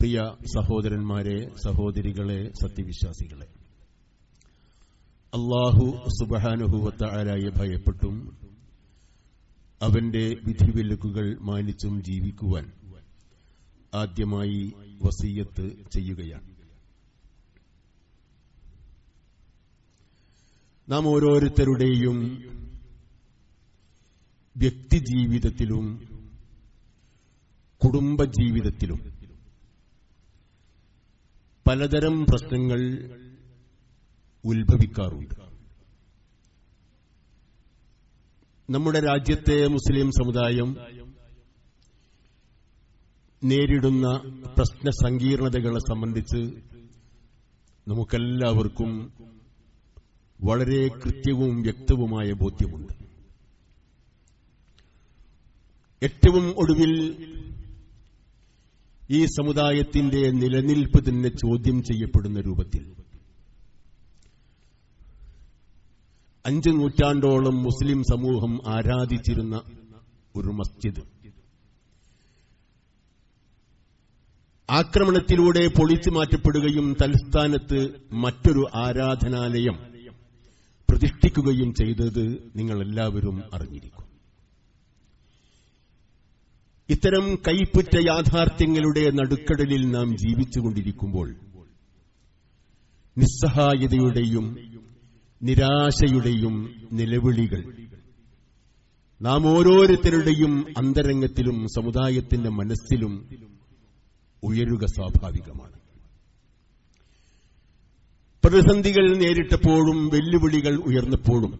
പ്രിയ സഹോദരന്മാരെ, സഹോദരികളെ, സത്യവിശ്വാസികളെ, അല്ലാഹു സുബ്ഹാനഹു വ തആലയെ ഭയപ്പെട്ടും അവന്റെ വിധിവിലക്കുകൾ മാനിച്ചും ജീവിക്കുവാൻ ആദ്യമായി വസിയ്യത്ത് ചെയ്യുകയാണ്. നാം ഓരോരുത്തരുടെയും വ്യക്തിജീവിതത്തിലും കുടുംബജീവിതത്തിലും പലതരം പ്രശ്നങ്ങൾ ഉത്ഭവിക്കാറുണ്ട്. നമ്മുടെ രാജ്യത്തെ മുസ്ലിം സമുദായം നേരിടുന്ന പ്രശ്ന സങ്കീർണതകളെ സംബന്ധിച്ച് നമുക്കെല്ലാവർക്കും വളരെ കൃത്യവും വ്യക്തവുമായ ബോധ്യമുണ്ട്. ഏറ്റവും ഒടുവിൽ ഈ സമുദായത്തിന്റെ നിലനിൽപ്പ് തന്നെ ചോദ്യം ചെയ്യപ്പെടുന്ന രൂപത്തിൽ 5 നൂറ്റാണ്ടോളം മുസ്ലിം സമൂഹം ആരാധിച്ചിരുന്ന ഒരു മസ്ജിദ് ആക്രമണത്തിലൂടെ പൊളിച്ചു മാറ്റപ്പെടുകയും തലസ്ഥാനത്ത് മറ്റൊരു ആരാധനാലയം പ്രതിഷ്ഠിക്കുകയും ചെയ്തത് നിങ്ങളെല്ലാവരും അറിഞ്ഞിരിക്കും. ഇത്തരം കൈപ്പുറ്റ യാഥാർത്ഥ്യങ്ങളുടെ നടുക്കടലിൽ നാം ജീവിച്ചുകൊണ്ടിരിക്കുമ്പോൾ നിസ്സഹായതയുടെയും നിരാശയുടെയും നിലവിളികൾ നാം ഓരോരുത്തരുടെയും അന്തരംഗത്തിലും സമുദായത്തിന്റെ മനസ്സിലും ഉയരുക സ്വാഭാവികമാണ്. പ്രതിസന്ധികൾ നേരിട്ടപ്പോഴും വെല്ലുവിളികൾ ഉയർന്നപ്പോഴും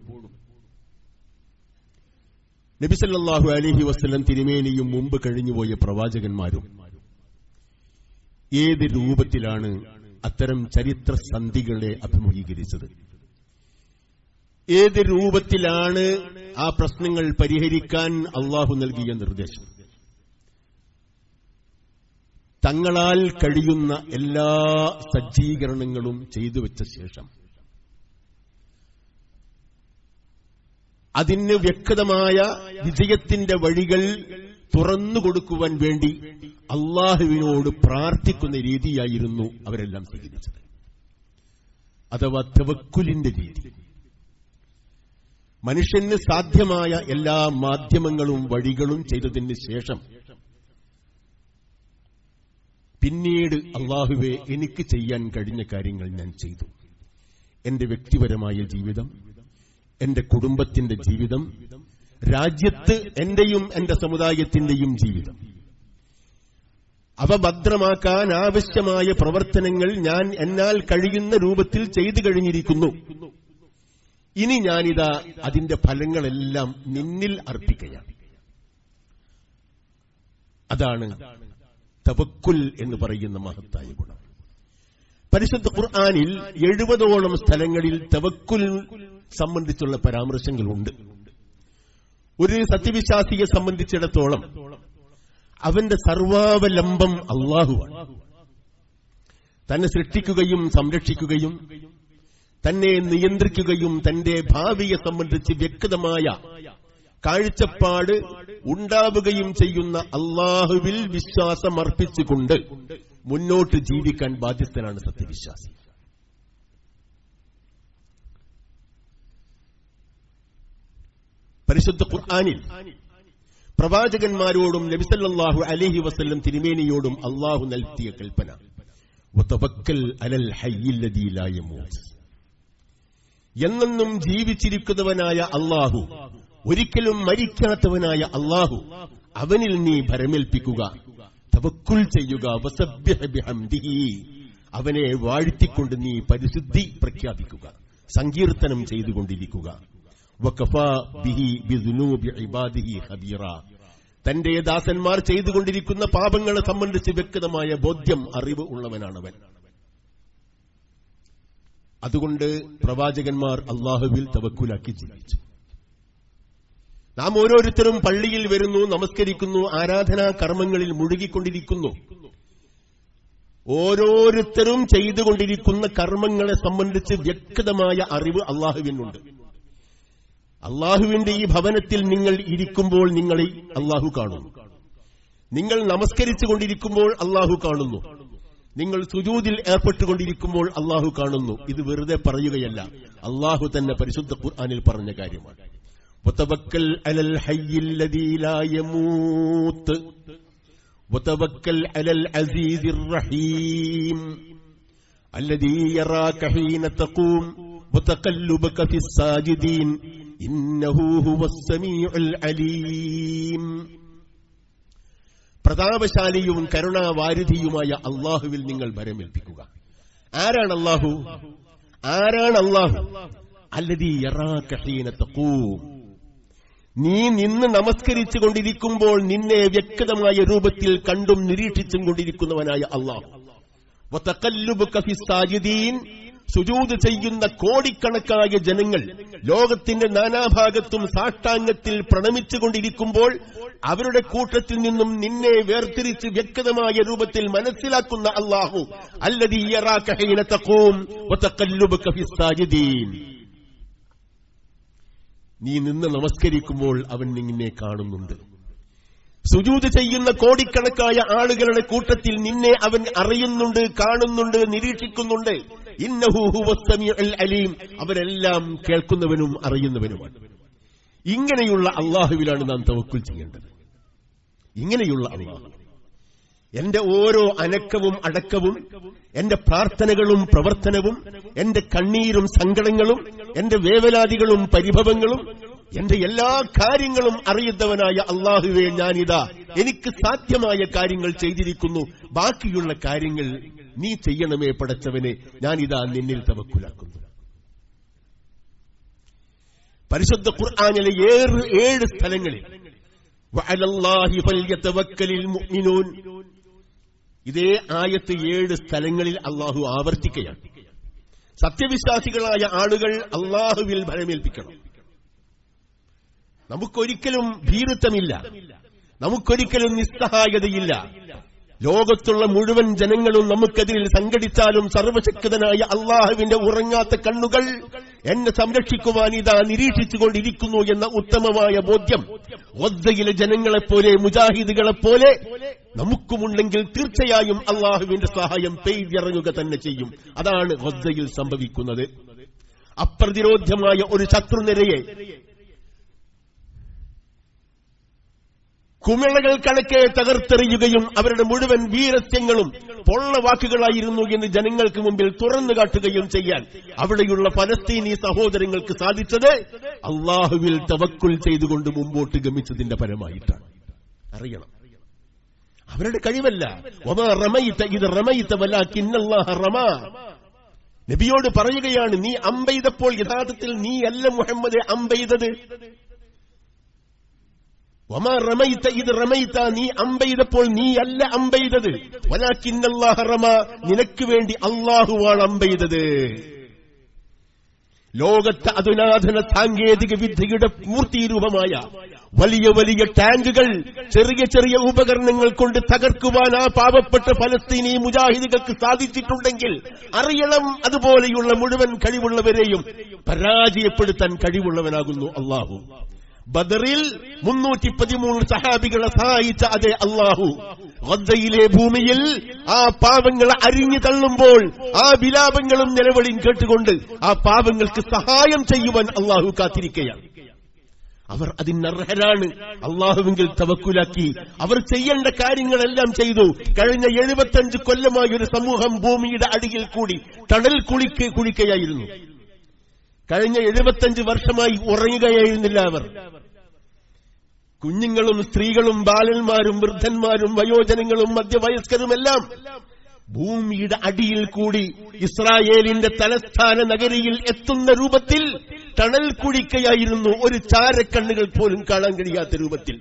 നബി സല്ലല്ലാഹു അലൈഹി വസല്ലം തിരുമേനിയും മുമ്പ് കഴിഞ്ഞുപോയ പ്രവാചകന്മാരും ഏത് രൂപത്തിലാണ് അത്തരം ചരിത്ര സന്ധികളെ അഭിമുഖീകരിച്ചത്? ഏത് രൂപത്തിലാണ് ആ പ്രശ്നങ്ങൾ പരിഹരിക്കാൻ അള്ളാഹു നൽകിയ നിർദ്ദേശം? തങ്ങളാൽ കഴിയുന്ന എല്ലാ സജ്ജീകരണങ്ങളും ചെയ്തുവെച്ച ശേഷം അതിന് വ്യക്തമായ വിജയത്തിന്റെ വഴികൾ തുറന്നുകൊടുക്കുവാൻ വേണ്ടി അള്ളാഹുവിനോട് പ്രാർത്ഥിക്കുന്ന രീതിയായിരുന്നു അവരെല്ലാം സ്വീകരിച്ചത്. അഥവാ തവക്കുലിന്റെ രീതി. മനുഷ്യന് സാധ്യമായ എല്ലാ മാധ്യമങ്ങളും വഴികളും ചെയ്തതിന് ശേഷം പിന്നീട് അള്ളാഹുവേ, എനിക്ക് ചെയ്യാൻ കഴിഞ്ഞ കാര്യങ്ങൾ ഞാൻ ചെയ്തു. എന്റെ വ്യക്തിപരമായ ജീവിതം, എന്റെ കുടുംബത്തിന്റെ ജീവിതം, രാജ്യത്ത് എന്റെയും എന്റെ സമുദായത്തിന്റെയും ജീവിതം, അവ ഭദ്രമാക്കാൻ ആവശ്യമായ പ്രവർത്തനങ്ങൾ ഞാൻ എന്നാൽ കഴിയുന്ന രൂപത്തിൽ ചെയ്തു കഴിഞ്ഞിരിക്കുന്നു. ഇനി ഞാനിതാ അതിന്റെ ഫലങ്ങളെല്ലാം നിന്നിൽ അർപ്പിക്കുകയാണ്. അതാണ് തവക്കുൽ എന്ന് പറയുന്ന മഹത്തായ ഗുണം. പരിശുദ്ധ ഖുർആനിൽ 70ഓളം സ്ഥലങ്ങളിൽ തവക്കുൽ സംബന്ധിച്ചുള്ള പരാമർശങ്ങളുണ്ട്. ഒരു സത്യവിശ്വാസിയെ സംബന്ധിച്ചിടത്തോളം അവന്റെ സർവാവലംബം അല്ലാഹുവാണ്. തന്നെ സൃഷ്ടിക്കുകയും സംരക്ഷിക്കുകയും തന്നെ നിയന്ത്രിക്കുകയും തന്റെ ഭാവിയെ സംബന്ധിച്ച് വ്യക്തമായ കാഴ്ചപ്പാട് ഉണ്ടാവുകയും ചെയ്യുന്ന അല്ലാഹുവിൽ വിശ്വാസമർപ്പിച്ചുകൊണ്ട് മുന്നോട്ട് ജീവിക്കാൻ ബാധ്യസ്ഥനാണ് സത്യവിശ്വാസി. പരിശുദ്ധ ഖുർആനിൽ പ്രവാചകന്മാരോടും നബി സല്ലല്ലാഹു അലൈഹി വസല്ലം തിരുമേനിയോടും അല്ലാഹു നൽകിയ കൽപ്പന വതവക്കൽ അലൽ ഹയ്യില്ലദീ ലാ യമൂത്ത്. എന്നെന്നും ജീവിച്ചിരിക്കുന്നവനായ അല്ലാഹു, ഒരിക്കലും മരിക്കാത്തവനായ അല്ലാഹു, അവനിൽ നീ ഭരമേൽപ്പിക്കുക, തവക്കുൽ ചെയ്യുക. വസബ്ബിഹ് ബിഹംദിഹി, അവനെ വാഴ്ത്തിക്കൊണ്ട് നീ പരിശുദ്ധി പ്രഖ്യാപിക്കുക, സങ്കീർത്തനം ചെയ്തുകൊണ്ടിരിക്കുക. വകഫാ ബിഹി ബിദുനൂബി ഇബാദിഹി ഖബീറ, തന്റെ ദാസന്മാർ ചെയ്തുകൊണ്ടിരിക്കുന്ന പാപങ്ങളെ സംബന്ധിച്ച് വ്യക്തമായ ബോധ്യം, അറിവ് ഉള്ളവനാണവൻ. അതുകൊണ്ട് പ്രവാചകന്മാർ അല്ലാഹുവിൽ തവക്കുലാക്കി ജീവിച്ചു. നാം ഓരോരുത്തരും പള്ളിയിൽ വരുന്നു, നമസ്കരിക്കുന്നു, ആരാധനാ കർമ്മങ്ങളിൽ മുഴുകിക്കൊണ്ടിരിക്കുന്നു. ഓരോരുത്തരും ചെയ്തുകൊണ്ടിരിക്കുന്ന കർമ്മങ്ങളെ സംബന്ധിച്ച് വ്യക്തമായ അറിവ് അല്ലാഹുവിനുണ്ട്. അല്ലാഹുവിന്റെ ഈ ഭവനത്തിൽ നിങ്ങൾ ഇരിക്കുമ്പോൾ നിങ്ങളെ അല്ലാഹു കാണുന്നു. നിങ്ങൾ നമസ്കരിച്ചുകൊണ്ടിരിക്കുമ്പോൾ അല്ലാഹു കാണുന്നു. നിങ്ങൾ സുജൂദിൽ ഏർപ്പെട്ടുകൊണ്ടിരിക്കുമ്പോൾ അള്ളാഹു കാണുന്നു. ഇത് വെറുതെ പറയുകയല്ല, അള്ളാഹു തന്നെ പരിശുദ്ധ ഖുർആനിൽ പറഞ്ഞ കാര്യമാണ്. വതവക്കൽ അലൽ ഹയ്യിൽ ലദീ ലാ യമൂത്ത് വതവക്കൽ അലൽ അസീസിർ റഹീം അല്ലദീ യറാക ഹീന തഖൂം വതഖല്ലുബക ഫിസ് സാജിദീൻ ഇന്നഹു ഹുവസ് സമീഉൽ അലീം. പ്രതാപശാലിയും കരുണാവാരിധിയുമായ അള്ളാഹുവിൽ നിങ്ങൾ ഭരമേൽപ്പിക്കുക. ആരാണ് അള്ളാഹു? അല്ലദീ യറാക ഹീന തഖൂം. നീ നിന്ന് നമസ്കരിച്ചു കൊണ്ടിരിക്കുമ്പോൾ നിന്നെ വ്യക്തമായ രൂപത്തിൽ കണ്ടും നിരീക്ഷിച്ചും കൊണ്ടിരിക്കുന്നവനായ അള്ളാഹു. വതഖല്ലുബക ഫിസ് സാജിദീൻ. സുജൂദ് ചെയ്യുന്ന കോടിക്കണക്കായ ജനങ്ങൾ ലോകത്തിന്റെ നാനാഭാഗത്തും സാഷ്ടാംഗത്തിൽ പ്രണമിച്ചുകൊണ്ടിരിക്കുമ്പോൾ അവരുടെ കൂട്ടത്തിൽ നിന്നും നിന്നെ വേർതിരിച്ച് വ്യക്തമായ രൂപത്തിൽ മനസ്സിലാക്കുന്ന അല്ലാഹു അല്ലദീ യറാക ഹീന തഖൂം വതഖല്ലുബക ഫിസ് സാജിദീൻ. നീ നിന്ന് നമസ്കരിക്കുമ്പോൾ അവൻ നിന്നെ കാണുന്നുണ്ട്. സുജൂദ് ചെയ്യുന്ന കോടിക്കണക്കായ ആളുകളുടെ കൂട്ടത്തിൽ നിന്നെ അവൻ അറിയുന്നുണ്ട്, കാണുന്നുണ്ട്, നിരീക്ഷിക്കുന്നുണ്ട്. ഇന്നഹു ഹുവസ് സമീഉൽ അലീം. അവരെല്ലാം കേൾക്കുന്നവനും അറിയുന്നവനുമാണ്. ഇങ്ങനെയുള്ള അള്ളാഹുവിലാണ് നാം തവക്കുൽ ചെയ്യേണ്ടത്. ഇങ്ങനെയുള്ള അള്ളാഹു എന്റെ ഓരോ അനക്കവും അടക്കവും, എന്റെ പ്രാർത്ഥനകളും പ്രവർത്തനവും, എന്റെ കണ്ണീരും സങ്കടങ്ങളും, എന്റെ വേവലാതികളും പരിഭവങ്ങളും, എന്റെ എല്ലാ കാര്യങ്ങളും അറിയുന്നവനായ അള്ളാഹുവേ, ഞാനിതാ എനിക്ക് സാധ്യമായ കാര്യങ്ങൾ ചെയ്തിരിക്കുന്നു. ബാക്കിയുള്ള കാര്യങ്ങൾ നീ ചെയ്യണമേ പടച്ചവനെ. ഞാനിതാ നിന്നിൽ തവക്കുലാക്കുന്നു. പരിശുദ്ധ ഖുർആനിലെ 7 സ്ഥലങ്ങളിൽ വഅലല്ലാഹി ഫൽയതവക്കലിൽ മുഅ്മിനൂൻ, ഇതേ ആയത്ത് 7 സ്ഥലങ്ങളിൽ അള്ളാഹു ആവർത്തിക്കുകയാണ്. സത്യവിശ്വാസികളായ ആളുകൾ അള്ളാഹുവിൽ ഭരമേൽപ്പിക്കണം. നമുക്കൊരിക്കലും ഭീരുത്വമില്ല, നമുക്കൊരിക്കലും നിസ്സഹായതയില്ല. ലോകത്തുള്ള മുഴുവൻ ജനങ്ങളും നമുക്കെതിരിൽ സംഘടിച്ചാലും സർവശക്തനായ അള്ളാഹുവിന്റെ ഉറങ്ങാത്ത കണ്ണുകൾ എന്നെ സംരക്ഷിക്കുവാൻ ഇതാ നിരീക്ഷിച്ചുകൊണ്ടിരിക്കുന്നു എന്ന ഉത്തമമായ ബോധ്യം ഗസയിലെ ജനങ്ങളെപ്പോലെ, മുജാഹിദുകളെപ്പോലെ നമുക്കുമുണ്ടെങ്കിൽ തീർച്ചയായും അള്ളാഹുവിന്റെ സഹായം പെയ്തിറങ്ങുക തന്നെ ചെയ്യും. അതാണ് ഗസയിൽ സംഭവിക്കുന്നത്. അപ്രതിരോധ്യമായ ഒരു ശത്രുനിരയെ കുമിളകൾ കണക്കെ തകർത്തെറിയുകയും അവരുടെ മുഴുവൻ വീരസ്യങ്ങളും പൊള്ളവാക്കുകളായിരുന്നു എന്ന് ജനങ്ങൾക്ക് മുമ്പിൽ തുറന്നു കാട്ടുകയും ചെയ്യാൻ അവിടെയുള്ള ഫലസ്തീനി സഹോദരങ്ങൾക്ക് സാധിച്ചത് അള്ളാഹുവിൽ തവക്കുൽ ചെയ്തുകൊണ്ട് മുമ്പോട്ട് ഗമിച്ചതിന്റെ ഫലമായിട്ടാണ്. അറിയണം, അവരുടെ കഴിവല്ല. വമാ റമൈത ഇദ് റമൈത വലാകിന്നല്ലാഹ റമാ. നബിയോട് പറയുകയാണ്, നീ അമ്പെയ്തപ്പോൾ യഥാർത്ഥത്തിൽ നീയല്ല മുഹമ്മദെ അമ്പെയ്തത്. വമാ റമൈത ഇദ് റമൈത, നീ അമ്പെയ്തപ്പോൾ നീയല്ല അമ്പെയ്തത്. വലാകിന്നല്ലാഹ റമാ, നിനക്ക് വേണ്ടി അല്ലാഹുവാണ് അമ്പെയ്തത്. ലോകത്തെ അധുനാധന സാങ്കേതിക വിദ്യയുടെ മൂർത്തിരൂപമായ വലിയ വലിയ ടാങ്കുകൾ, ചെറിയ ചെറിയ ഉപകരണങ്ങൾ കൊണ്ട് തകർക്കുവാൻ ആ പാവപ്പെട്ട ഫലസ്തീനി മുജാഹിദുകൾക്ക് സാധിച്ചിട്ടുണ്ടെങ്കിൽ അറിയണം, അതുപോലെയുള്ള മുഴുവൻ കഴിവുള്ളവരെയും പരാജയപ്പെടുത്താൻ കഴിവുള്ളവനാകുന്നു അല്ലാഹു. ബദറിൽ 313 സഹാബികളെ സഹായിച്ച അതേ അല്ലാഹു ഗസയിലെ ഭൂമിയിൽ ആ പാവങ്ങളെ അരിഞ്ഞു തള്ളുമ്പോൾ ആ വിലാപങ്ങളും നിലവിളിയും കേട്ടുകൊണ്ട് ആ പാവങ്ങൾക്ക് സഹായം ചെയ്യുവാൻ അല്ലാഹു കാത്തിരിക്കുകയാണ്. അവർ അതിനർഹരാണ്. അള്ളാഹുവിൽ തവക്കുലാക്കി അവർ ചെയ്യേണ്ട കാര്യങ്ങളെല്ലാം ചെയ്തു. കഴിഞ്ഞ 75 കൊല്ലമായി ഒരു സമൂഹം ഭൂമിയുടെ അടിയിൽ കൂടി ടണൽ കുളിക്കുകയായിരുന്നു. കഴിഞ്ഞ 75 വർഷമായി ഉറങ്ങുകയായിരുന്നില്ല അവർ. കുഞ്ഞുങ്ങളും സ്ത്രീകളും ബാലന്മാരും വൃദ്ധന്മാരും വയോജനങ്ങളും മധ്യവയസ്കരുമെല്ലാം ഭൂമിയുടെ അടിയിൽ കൂടി ഇസ്രായേലിന്റെ തലസ്ഥാന നഗരിയിൽ എത്തുന്ന രൂപത്തിൽ ടണൽ കുഴിക്കുകയായിരുന്നു. ഒരു ചാരക്കണ്ണുകൾ പോലും കാണാൻ കഴിയാത്ത രൂപത്തിൽ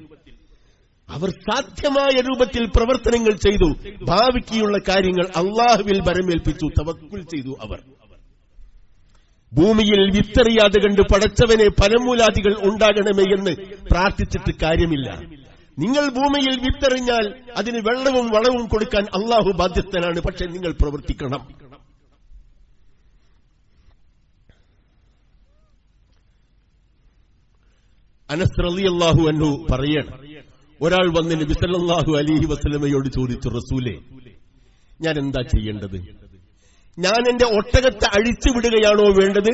അവർ സാധ്യമായ രൂപത്തിൽ പ്രവർത്തനങ്ങൾ ചെയ്തു. ഭാവിക്കുള്ള കാര്യങ്ങൾ അള്ളാഹുവിൽ ഭരമേൽപ്പിച്ചു, തവക്കുൽ ചെയ്തു. അവർ ഭൂമിയിൽ വിത്തെറിയാതെ കണ്ട് പടച്ചവനെ ഫലമൂലാദികൾ ഉണ്ടാകണമേ എന്ന് പ്രാർത്ഥിച്ചിട്ട് കാര്യമില്ല. നിങ്ങൾ ഭൂമിയിൽ വിത്തെറിഞ്ഞാൽ അതിന് വെള്ളവും വളവും കൊടുക്കാൻ അള്ളാഹു ബാധ്യസ്ഥനാണ്. പക്ഷെ നിങ്ങൾ പ്രവർത്തിക്കണം. അനസ് റളിയല്ലാഹു അൻഹു പറയണം, ഒരാൾ വന്ന് നബി സല്ലല്ലാഹു അലൈഹി വസല്ലമയോട് ചോദിച്ചു, റസൂലേ, ഞാൻ എന്താ ചെയ്യേണ്ടത്? ഞാൻ എന്റെ ഒട്ടകത്തെ അഴിച്ചുവിടുകയാണോ വേണ്ടത്,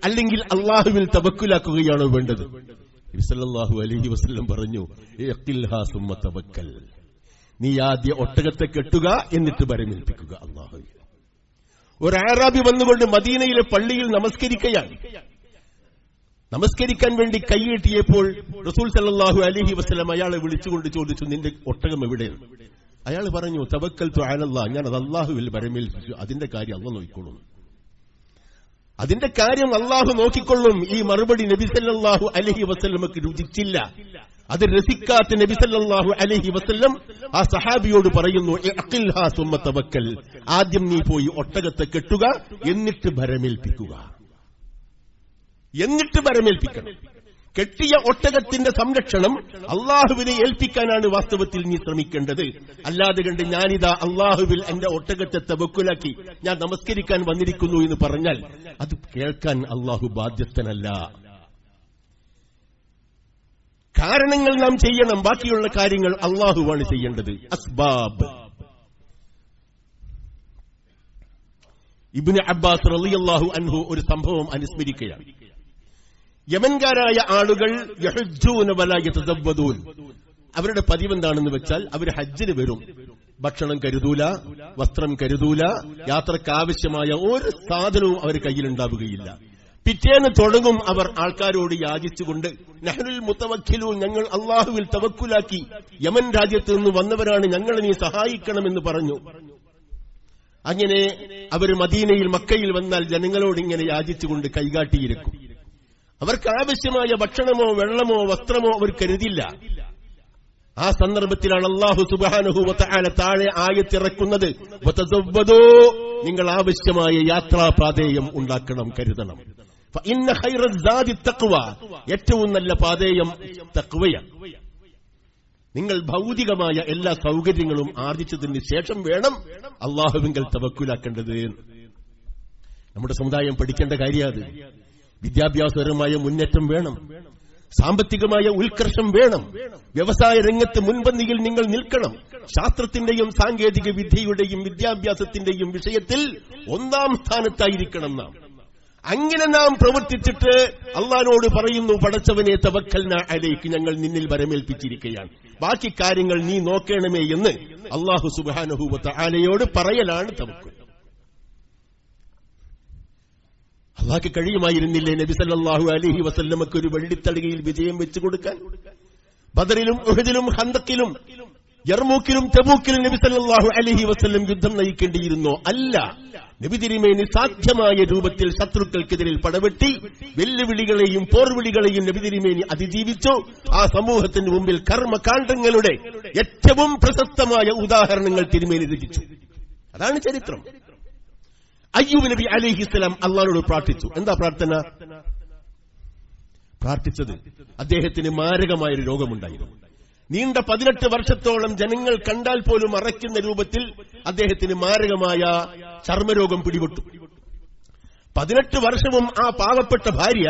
അല്ലെങ്കിൽ അള്ളാഹുവിൽ തവക്കുലാക്കുകയാണോ വേണ്ടത്? നബി സല്ലല്ലാഹു അലൈഹി വസല്ലം പറഞ്ഞു, ഇഖിൽഹാ സുമ്മ തവക്കൽ. നീ ആദ്യ ഒട്ടകത്തെ കെട്ടുക, എന്നിട്ട് ഭരമേൽപ്പിക്കുക അള്ളാഹുവിൽ. ഒരു അറാബി വന്നുകൊണ്ട് മദീനയിലെ പള്ളിയിൽ നമസ്കരിക്കുകയാണ്. നമസ്കരിക്കാൻ വേണ്ടി കൈയെട്ടിയപ്പോൾ റസൂൽ സല്ലല്ലാഹു അലൈഹി വസല്ലം അയാളെ വിളിച്ചുകൊണ്ട് ചോദിച്ചു, നിന്റെ ഒട്ടകം എവിടെയാണ്? അയാൾ പറഞ്ഞു, തവക്കൽതു അലല്ലാഹ്, ഞാൻ അത് അള്ളാഹുവിൽ ഭരമേൽപ്പിച്ചു, അതിന്റെ കാര്യം അള്ളാഹ് നോക്കിക്കൊള്ളും, അതിന്റെ കാര്യം അള്ളാഹു നോക്കിക്കൊള്ളും. ഈ മറുപടി നബി സല്ലല്ലാഹു അലൈഹി വസല്ലമക്ക് രുചിച്ചില്ല. അത് രസിക്കാത്ത നബി സല്ലല്ലാഹു അലൈഹി വസല്ലം ആ സഹാബിയോട് പറയുന്നു, ഇഖിൽഹാ സുമ്മ തവക്കൽ. ആദ്യം നീ പോയി ഒട്ടകത്തെ കെട്ടുക, എന്നിട്ട് ഭരമേൽപ്പിക്കുക, എന്നിട്ട് ഭരമേൽപ്പിക്കണം. കെട്ടിയ ഒട്ടകത്തിന്റെ സംരക്ഷണം അള്ളാഹുവിനെ ഏൽപ്പിക്കാനാണ് വാസ്തവത്തിൽ നീ ശ്രമിക്കേണ്ടത്. അല്ലാതെ കണ്ട് ഞാനിതാ അള്ളാഹുവിൽ എന്റെ ഒട്ടകത്തെ തവക്കുലാക്കി ഞാൻ നമസ്കരിക്കാൻ വന്നിരിക്കുന്നു എന്ന് പറഞ്ഞാൽ അത് കേൾക്കാൻ അള്ളാഹു ബാധ്യസ്ഥനല്ല. കാരണങ്ങൾ നാം ചെയ്യണം, ബാക്കിയുള്ള കാര്യങ്ങൾ അള്ളാഹുവാണ് ചെയ്യേണ്ടത്. അസ്ബാബ്. ഇബ്നു അബ്ബാസ് റളിയല്ലാഹു അൻഹു ഒരു സംഭവം അനുസ്മരിക്കുകയാണ്. യമൻകാരായ ആളുകൾ യഹജ്ജൂന വലാ യതസവ്വദൂൻ. അവരുടെ പതിവെന്താണെന്ന് വെച്ചാൽ അവർ ഹജ്ജിന് വരും, ഭക്ഷണം കരുതൂല, വസ്ത്രം കരുതൂല, യാത്രക്ക് ആവശ്യമായ ഒരു സാധനവും അവർ കയ്യിലുണ്ടാവുകയില്ല. പിറ്റേന്ന് തുടങ്ങും അവർ ആൾക്കാരോട് യാചിച്ചുകൊണ്ട്, നഹ്നുൽ മുതവക്കിലൂൻ, ഞങ്ങൾ അള്ളാഹുവിൽ തവക്കുലാക്കി യമൻ രാജ്യത്ത് നിന്ന് വന്നവരാണ്, ഞങ്ങളെ നീ സഹായിക്കണമെന്ന് പറഞ്ഞു. അങ്ങനെ അവർ മദീനയിൽ മക്കയിൽ വന്നാൽ ജനങ്ങളോട് ഇങ്ങനെ യാചിച്ചുകൊണ്ട് കൈകാട്ടിയിരിക്കും. അവർക്ക് ആവശ്യമായ ഭക്ഷണമോ വെള്ളമോ വസ്ത്രമോ അവർ കരുതില്ല. ആ സന്ദർഭത്തിലാണ് അല്ലാഹു സുബ്ഹാനഹു വ തആല താഴെ ആയത്തിറക്കുന്നത്, വതസവ്വദൂ, നിങ്ങൾ ആവശ്യമായ യാത്രാപാതേയം ഉണ്ടാക്കണം, കരുതണം. ഫഇന്ന ഖൈറസ്സാദി തഖ്വ, ഏറ്റവും നല്ല പാതേയം തഖ്വയാണ്. നിങ്ങൾ ഭൗതികമായ എല്ലാ സൗകര്യങ്ങളും ആർജിച്ചതിന് ശേഷം വേണം അല്ലാഹുവിങ്കൽ തവക്കുലാക്കേണ്ടത്. നമ്മുടെ സമുദായം പഠിക്കേണ്ട കാര്യമാണ്. വിദ്യാഭ്യാസപരമായ മുന്നേറ്റം വേണം, സാമ്പത്തികമായ ഉത്കർഷം വേണം, വ്യവസായ രംഗത്ത് മുൻപന്തിയിൽ നിങ്ങൾ നിൽക്കണം. ശാസ്ത്രത്തിന്റെയും സാങ്കേതിക വിദ്യയുടെയും വിദ്യാഭ്യാസത്തിന്റെയും വിഷയത്തിൽ ഒന്നാം സ്ഥാനത്തായിരിക്കണം നാം. അങ്ങനെ നാം പ്രവർത്തിച്ചിട്ട് അള്ളാഹുവോട് പറയുന്നു, പടച്ചവനെ തവക്കൽനാ അലൈക്ക്, ഞങ്ങൾ നിന്നിൽ ഭരമേൽപ്പിച്ചിരിക്കുകയാണ്, ബാക്കി കാര്യങ്ങൾ നീ നോക്കണമേ എന്ന് അല്ലാഹു സുബ്ഹാനഹു വ തആലയോട് പറയലാണ് തവക്കുൽ. അള്ളാഹ്ക്ക് കഴിയുമായിരുന്നില്ലേ നബി സല്ലല്ലാഹു അലൈഹി വസല്ലമക്ക് ഒരു വെള്ളിത്തളികയിൽ വിജയം വെച്ചു കൊടുക്കാൻ? ബദറിലും ഉഹദിലും ഖന്തക്കിലും യർമൂക്കിലും തബൂക്കിലും നബി സല്ലല്ലാഹു അലൈഹി വസല്ലം യുദ്ധം നയിക്കേണ്ടിയിരുന്നോ? അല്ല. നബി തിരുമേനി സാധ്യമായ രൂപത്തിൽ ശത്രുക്കൾക്കെതിരിൽ പടവെട്ടി വെല്ലുവിളികളെയും പോർവിളികളെയും നബി തിരുമേനി അതിജീവിച്ചു. ആ സമൂഹത്തിന് മുമ്പിൽ കർമ്മകാണ്ഡങ്ങളുടെ ഏറ്റവും പ്രശസ്തമായ ഉദാഹരണങ്ങൾ തിരുമേനി രചിച്ചു. അതാണ് ചരിത്രം. അയ്യൂബ് നബി അലൈഹിസ്സലാം അള്ളാഹുവോട് പ്രാർത്ഥിച്ചു. എന്താ പ്രാർത്ഥന? പ്രാർത്ഥിച്ചത് അദ്ദേഹത്തിന് മാരകമായൊരു രോഗമുണ്ടായിരുന്നു. നീണ്ട 18 വർഷത്തോളം ജനങ്ങൾ കണ്ടാൽ പോലും അറയ്ക്കുന്ന രൂപത്തിൽ അദ്ദേഹത്തിന് മാരകമായ ചർമ്മരോഗം പിടിപെട്ടു. 18 വർഷവും ആ പാവപ്പെട്ട ഭാര്യ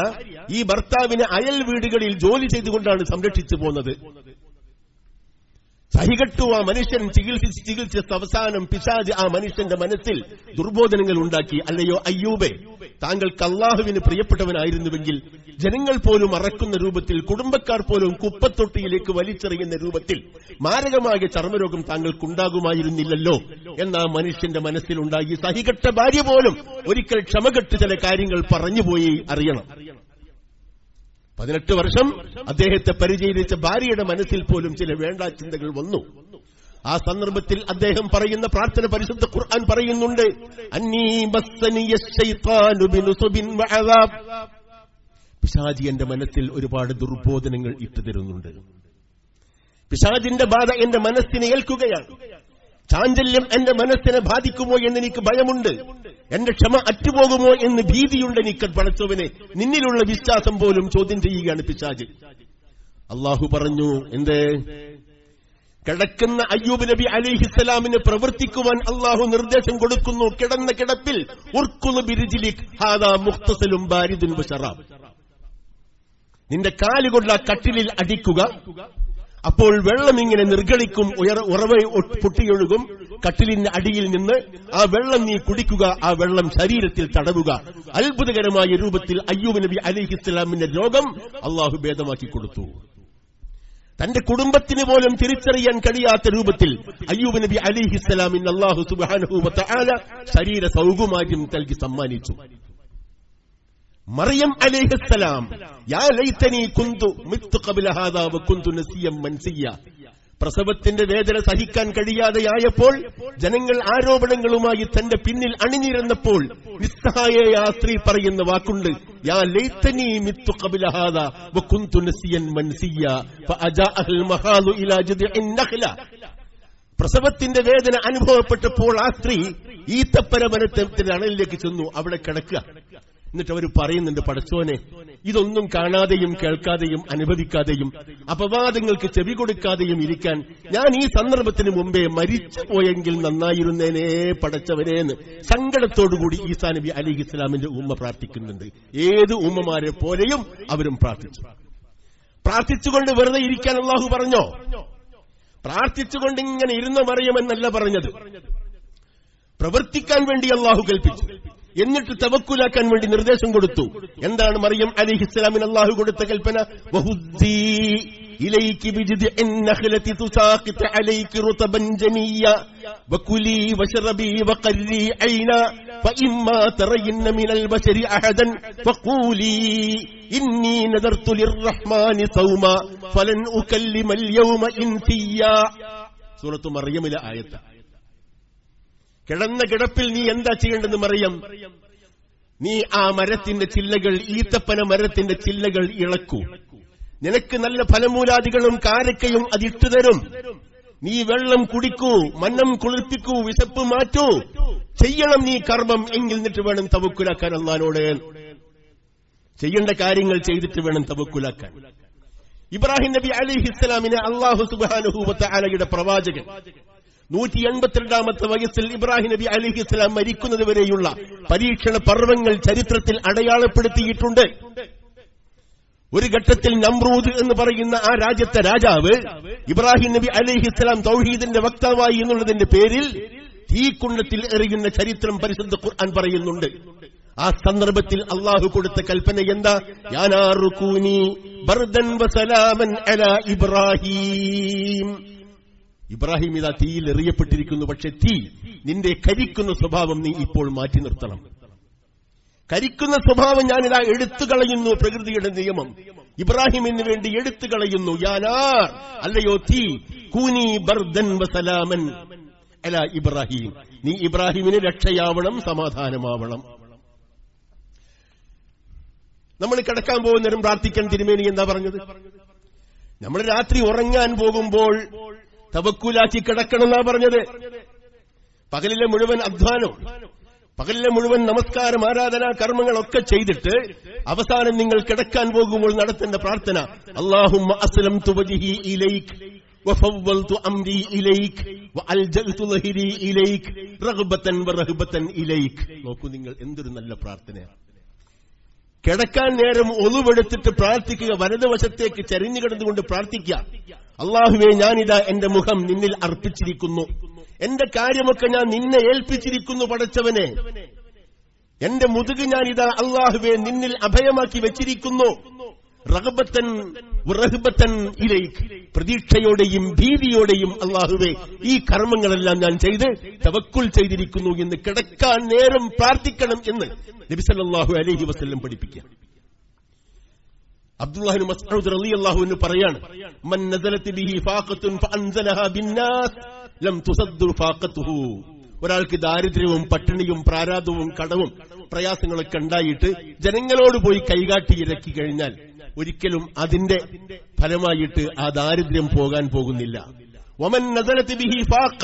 ഈ ഭർത്താവിനെ അയൽ വീടുകളിൽ ജോലി ചെയ്തുകൊണ്ടാണ് സംരക്ഷിച്ചു പോന്നത്. സഹികെട്ടു ആ മനുഷ്യൻ ചികിത്സിച്ച അവസാനം പിശാച് ആ മനുഷ്യന്റെ മനസ്സിൽ ദുർബോധനങ്ങൾ ഉണ്ടാക്കി. അല്ലയോ അയ്യൂബേ, താങ്കൾക്ക് അള്ളാഹുവിന് പ്രിയപ്പെട്ടവനായിരുന്നുവെങ്കിൽ ജനങ്ങൾ പോലും അറക്കുന്ന രൂപത്തിൽ, കുടുംബക്കാർ പോലും കുപ്പത്തൊട്ടിയിലേക്ക് വലിച്ചെറിയുന്ന രൂപത്തിൽ മാരകമായ ചർമ്മരോഗം താങ്കൾക്കുണ്ടാകുമായിരുന്നില്ലല്ലോ എന്ന ആ മനുഷ്യന്റെ മനസ്സിലുണ്ടായി. സഹികെട്ട ഭാര്യ പോലും ഒരിക്കൽ ക്ഷമകെട്ട് ചില കാര്യങ്ങൾ പറഞ്ഞുപോയി. അറിയണം, 18 വർഷം അദ്ദേഹത്തെ പരിചരിച്ച ഭാര്യയുടെ മനസ്സിൽ പോലും ചില വേണ്ടാ ചിന്തകൾ വന്നു. ആ സന്ദർഭത്തിൽ അദ്ദേഹം പറയുന്ന പ്രാർത്ഥന പരിശുദ്ധ ഖുർആൻ പറയുന്നുണ്ട്, അന്നീ ബസ്സനിയ ശൈത്താനു ബിനുസുബിൻ വഅദാബ്. പിശാചി എന്റെ മനസ്സിൽ ഒരുപാട് ദുർബോധനങ്ങൾ ഇട്ടുതരുന്നുണ്ട്. പിശാചിന്റെ ബാധ എന്റെ മനസ്സിനെ ഏൽക്കുകയാണ്. ചാഞ്ചല്യം എന്റെ മനസ്സിനെ ബാധിക്കുമോ എന്നെനിക്ക് ഭയമുണ്ട്. എന്റെ ക്ഷമ അറ്റുപോകുമോ എന്ന് ഭീതിയുണ്ട് എനിക്ക്. പടച്ചവനെ, നിന്നിലുള്ള വിശ്വാസം പോലും ചോദ്യം ചെയ്യുകയാണ് പിശാച്. അള്ളാഹു പറഞ്ഞു, എന്തേ? കിടക്കുന്ന അയ്യൂബ് നബി അലൈഹിസ്സലാമിന് പ്രവർത്തിക്കുവാൻ അള്ളാഹു നിർദ്ദേശം കൊടുക്കുന്നു. കിടന്ന കിടപ്പിൽ ഉർക്കുളു ബിരിജിലിക് ഹാദാ മുഖ്തസലും ബാരിദുൻ വശറാബ്. നിന്റെ കാലുകൊണ്ട് ആ കട്ടിലിൽ അടിക്കുക, അപ്പോൾ വെള്ളം ഇങ്ങനെ നിർഗളിക്കും, ഉറവ പൊട്ടിയൊഴുകും കട്ടിലിന്റെ അടിയിൽ നിന്ന്. ആ വെള്ളം നീ കുടിക്കുക, ആ വെള്ളം ശരീരത്തിൽ തടവുക. അത്ഭുതകരമായ രൂപത്തിൽ അയ്യൂബ് നബി അലൈഹിസ്സലാമിന്റെ രോഗം അള്ളാഹു ഭേദമാക്കി കൊടുത്തു. തന്റെ കുടുംബത്തിന് പോലും തിരിച്ചറിയാൻ കഴിയാത്ത രൂപത്തിൽ അയ്യൂബ് നബി അലൈഹിസ്സലാമിന് അല്ലാഹു സുബ്ഹാനഹു വ തആല ശരീര സൗകുമാര്യം നൽകി സമ്മാനിച്ചു. മറിയം അലൈഹിസ്സലാം യാ ലൈതനി കുന്തു മിത്തു ഖബ്ല ഹാദാ വ കുന്തു നസിയം മൻസിയ, പ്രസവത്തിന്റെ വേദന സഹിക്കാൻ കഴിയാതെയായപ്പോൾ, ജനങ്ങൾ ആരോപണങ്ങളുമായി തന്റെ പിന്നിൽ അണിനിരന്നപ്പോൾ നിസ്സഹായയായ ആ സ്ത്രീ പറയുന്ന വാക്കുണ്ട്, യാ ലൈതനി മിത്തു ഖബ്ല ഹാദാ വ കുന്തു നസിയൻ മൻസിയ ഫഅജാഅൽ മഹാദു ഇലാ ജദ്ഇൻ നഖ്ല. പ്രസവത്തിന്റെ വേദന അനുഭവപ്പെട്ടപ്പോൾ ആ സ്ത്രീ ഈത്തപ്പന മരത്തിന്റെ അണലിലേക്ക് ചെന്നു, അവിടെ കിടക്കുക. എന്നിട്ട് അവർ പറയുന്നുണ്ട്, പടച്ചോനെ, ഇതൊന്നും കാണാതെയും കേൾക്കാതെയും അനുഭവിക്കാതെയും അപവാദങ്ങൾക്ക് ചെവി കൊടുക്കാതെയും ഇരിക്കാൻ ഞാൻ ഈ സന്ദർഭത്തിന് മുമ്പേ മരിച്ചു പോയെങ്കിൽ നന്നായിരുന്നേനേ പടച്ചവനേന്ന് സങ്കടത്തോടുകൂടി ഈസാ നബി അലൈഹിസ്സലാമിന്റെ ഉമ്മ പ്രാർത്ഥിക്കുന്നുണ്ട്. ഏത് ഉമ്മമാരെ പോലെയും അവരും പ്രാർത്ഥിച്ചു. പ്രാർത്ഥിച്ചുകൊണ്ട് വെറുതെ ഇരിക്കാൻ അല്ലാഹു പറഞ്ഞോ? പ്രാർത്ഥിച്ചുകൊണ്ട് ഇങ്ങനെ ഇരുന്ന് മറിയുമെന്നല്ല പറഞ്ഞത്, പ്രവർത്തിക്കാൻ വേണ്ടി അല്ലാഹു കൽപ്പിച്ചു. എന്നിട്ട് തവക്കുലാക്കാൻ വേണ്ടി നിർദ്ദേശം കൊടുത്തു. എന്താണ് മറിയം അലൈഹിസ്സലാമിന് അല്ലാഹു കൊടുത്ത കൽപ്പന? വഹുദ്ദീ ഇലൈകി ബിജിദ്ഇൻ നഖ്ലതി തുസാഖിത് അലൈകി റുതബൻ ജനിയ വകുലി വശറബി വഖർരി ഐന ഫഇമ്മാ തറയിന്ന മിനൽ ബശരി അഹദൻ ഫഖൂലി ഇന്നി നദർതു ലിർറഹ്മാനി സൗമാ ഫലൻ ഉകല്ലിമൽ യൗമ ഇൻസിയ. സൂറത്തു മറിയമിലെ ആയത്ത്. കിടന്ന കിടപ്പിൽ നീ എന്താ ചെയ്യേണ്ടെന്ന് മറിയം? നീ ആ മരത്തിന്റെ ചില്ലകൾ, ഈത്തപ്പന മരത്തിന്റെ ചില്ലകൾ ഇളക്കൂ. നിനക്ക് നല്ല ഫലമൂലാദികളും കാരക്കയും അതിട്ടു തരും. നീ വെള്ളം കുടിക്കൂ, മന്നം കുളിർപ്പിക്കൂ, വിശപ്പ് മാറ്റൂ. ചെയ്യണം നീ കർമ്മം. എങ്കിൽ എന്നിട്ട് വേണം തവക്കുലാക്കാൻ അല്ലാഹുവോട്. ചെയ്യേണ്ട കാര്യങ്ങൾ ചെയ്തിട്ട് വേണം തവക്കുലാക്കാൻ. ഇബ്രാഹിം നബി അലൈഹിസ്സലാമിനെ അല്ലാഹു സുബ്ഹാനഹു വ തആലയുടെ പ്രവാചകൻ 182ാമത്തെ വയസ്സിൽ ഇബ്രാഹിം നബി അലൈഹിസ്സലാം മരിക്കുന്നതുവരെയുള്ള പരീക്ഷണ പർവ്വങ്ങൾ ചരിത്രത്തിൽ അടയാളപ്പെടുത്തിയിട്ടുണ്ട്. ഒരു ഘട്ടത്തിൽ നമ്രൂദ് എന്ന് പറയുന്ന ആ രാജ്യത്തെ രാജാവ് ഇബ്രാഹിം നബി അലൈഹിസ്സലാം തൗഹീദിന്റെ വക്താവായി എന്നുള്ളതിന്റെ പേരിൽ തീക്കുണ്ടത്തിൽ എറിയുന്ന ചരിത്രം പരിശുദ്ധ ഖുർആൻ പറയുന്നുണ്ട്. ആ സന്ദർഭത്തിൽ അള്ളാഹു കൊടുത്ത കൽപ്പന എന്താ? യാ നാറു കൂനി ബർദൻ വസലാമൻ അലാ ഇബ്രാഹിം. ഇബ്രാഹിം ഇതാ തീയിൽ എറിയപ്പെട്ടിരിക്കുന്നു. പക്ഷെ തീ, നിന്റെ കരിക്കുന്ന സ്വഭാവം നീ ഇപ്പോൾ മാറ്റി നിർത്തണം. കരിക്കുന്ന സ്വഭാവം ഞാനിതാ എടുത്തു കളയുന്നു. പ്രകൃതിയുടെ നിയമം ഇബ്രാഹിമിന് വേണ്ടി എടുത്തു കളയുന്നു. യാനാർ, അല്ലയോ തീ, കൂനി ബർദൻ വസലാമൻ അലാ ഇബ്രാഹിം. നീ ഇബ്രാഹിമിന് രക്ഷയാവണം, സമാധാനമാവണം. നമ്മൾ കിടക്കാൻ പോകുന്നവരും പ്രാർത്ഥിക്കാൻ തിരുമേനി എന്താ പറഞ്ഞത്? നമ്മൾ രാത്രി ഉറങ്ങാൻ പോകുമ്പോൾ തവക്കുലാക്കി കിടക്കണമെന്നാ പറഞ്ഞത്. പകലിലെ മുഴുവൻ അധ്വാനം, പകലിലെ മുഴുവൻ നമസ്കാരം, ആരാധനാ കർമ്മങ്ങളൊക്കെ ചെയ്തിട്ട് അവസാനം നിങ്ങൾ കിടക്കാൻ പോകുമ്പോൾ നടത്തേണ്ട പ്രാർത്ഥന, അല്ലാഹുമ്മ അസ്ലംതു വജ്ഹി ഇലൈക് വഫവ്വൽതു അംരി ഇലൈക് വഅൽജഅതു ലഹരി ഇലൈക് റഗ്ബതൻ വറഹ്ബതൻ ഇലൈക്. നോക്കൂ നിങ്ങൾ, എന്തൊരു നല്ല പ്രാർത്ഥനയാണ്. കിടക്കാൻ നേരം ഒളുവെടുത്തിട്ട് പ്രാർത്ഥിക്കുക, വലതുവശത്തേക്ക് ചരിഞ്ഞു കിടന്നുകൊണ്ട് പ്രാർത്ഥിക്കുക. അല്ലാഹുവേ, ഞാനിതാ എന്റെ മുഖം നിന്നിൽ അർപ്പിച്ചിരിക്കുന്നു, എന്റെ കാര്യമൊക്കെ ഞാൻ നിന്നെ ഏൽപ്പിച്ചിരിക്കുന്നു. പടച്ചവനെ, എന്റെ മുതുക് ഞാനിതാ അല്ലാഹുവേ നിന്നിൽ അഭയമാക്കി വെച്ചിരിക്കുന്നു. റഗ്ബതൻ വറഹ്ബതൻ ഇലൈക്, പ്രതീക്ഷയോടെയും ഭീതിയോടെയും അല്ലാഹുവേ ഈ കർമ്മങ്ങളെല്ലാം ഞാൻ ചെയ്ത് തവക്കുൽ ചെയ്തിരിക്കുന്നു എന്ന് കിടക്കാൻ നേരം പ്രാർത്ഥിക്കണം എന്ന് നബി സല്ലല്ലാഹു അലൈഹി വസല്ലം പഠിപ്പിക്കുക. അബ്ദുല്ലാഹി ഇബ്നു മസ്ഊദ് റളിയല്ലാഹു അൻഹു പറയാണ്, മൻ നസലത് ബിഹി ഫാഖത്തുൻ ഫഅൻസലഹാ ബിന്നാസ് ലം തുസദ്ദു ഫാഖത്തുഹു. ഒരാൾക്ക് ദാരിദ്ര്യവും പട്ടിണിയും പ്രാരാധവും കടവും പ്രയാസങ്ങളൊക്കെ ഉണ്ടായിട്ട് ജനങ്ങളോട് പോയി കൈകാട്ടി ഇറക്കി കഴിഞ്ഞാൽ ഒരിക്കലും അതിന്റെ ഫലമായിട്ട് ആ ദാരിദ്ര്യം പോകാൻ പോകുന്നില്ല. വമൻ നസലത് ബിഹി ഫാഖ,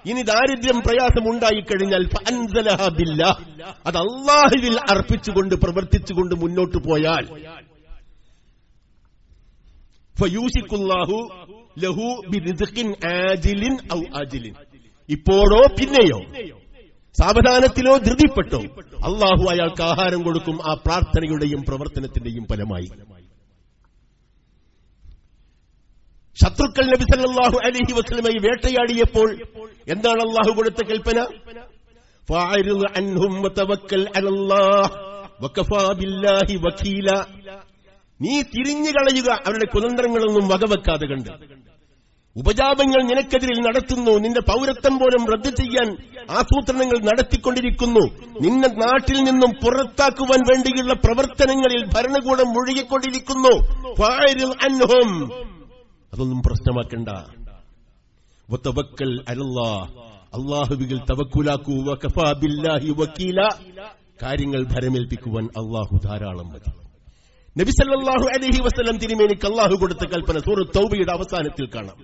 ഇനി ദാരിദ്ര്യം പ്രയാസം ഉണ്ടായിക്കഴിഞ്ഞാൽ ഫഅൻസലഹാ ബില്ലാഹ്, അത് അല്ലാഹുവിൽ അർപ്പിച്ചുകൊണ്ട് പ്രവർത്തിച്ചുകൊണ്ട് മുന്നോട്ട് പോയാൽ ഫയൂസിക്കുല്ലാഹു ലഹു ബിറിസ്ഖിൻ ആജിലിൻ ഔ ആജിലിൻ, ഇപ്പോഴോ പിന്നെയോ, സാവധാനത്തിലോ ധൃതിപ്പെട്ടോ അള്ളാഹു അയാൾക്ക് ആഹാരം കൊടുക്കും. ആ പ്രാർത്ഥനയുടെയും പ്രവർത്തനത്തിന്റെയും ഫലമായി ശത്രുക്കൾ നബി സല്ലല്ലാഹു അലൈഹി വസല്ലമയെ വേട്ടയാടിയപ്പോൾ എന്താണ് അല്ലാഹു കൊടുത്ത കൽപ്പന? ഫഅരിദ് അൻഹും വതവക്കൽ അലല്ലാഹ് വകഫാ ബില്ലാഹി വകീല. നീ തിരിഞ്ഞു കളയുക, അവരുടെ കുതന്ത്രങ്ങളൊന്നും വകവെക്കാതെ കണ്ട്. ഉപജാപങ്ങൾ നിനക്കെതിരിൽ നടത്തുന്നു, നിന്റെ പൗരത്വം പോലും റദ്ദ് ചെയ്യാൻ ആസൂത്രണങ്ങൾ നടത്തിക്കൊണ്ടിരിക്കുന്നു, നിന്നെ നാട്ടിൽ നിന്നും പുറത്താക്കുവാൻ വേണ്ടിയുള്ള പ്രവർത്തനങ്ങളിൽ ഭരണകൂടം മുഴുകിക്കൊണ്ടിരിക്കുന്നു. ഫഅരിദ് അൻഹും, അതൊന്നും പ്രശ്നമാക്കണ്ട. വതവക്കൽ അലല്ലാഹ്, അല്ലാഹുവിൽ തവക്കുലാക്കൂ. വകഫാ ബില്ലാഹി വകീല, കാര്യങ്ങൾ ഭരമേൽപ്പിക്കുവാൻ അല്ലാഹു ധാരാളം മതി. നബി സല്ലല്ലാഹു അലൈഹി വസല്ലം തിരുമേനിക്ക് അല്ലാഹു കൊടുത്ത കൽപ്പന സൂറത്ത് തൗബയുടെ അവസാനത്തിൽ കാണാം.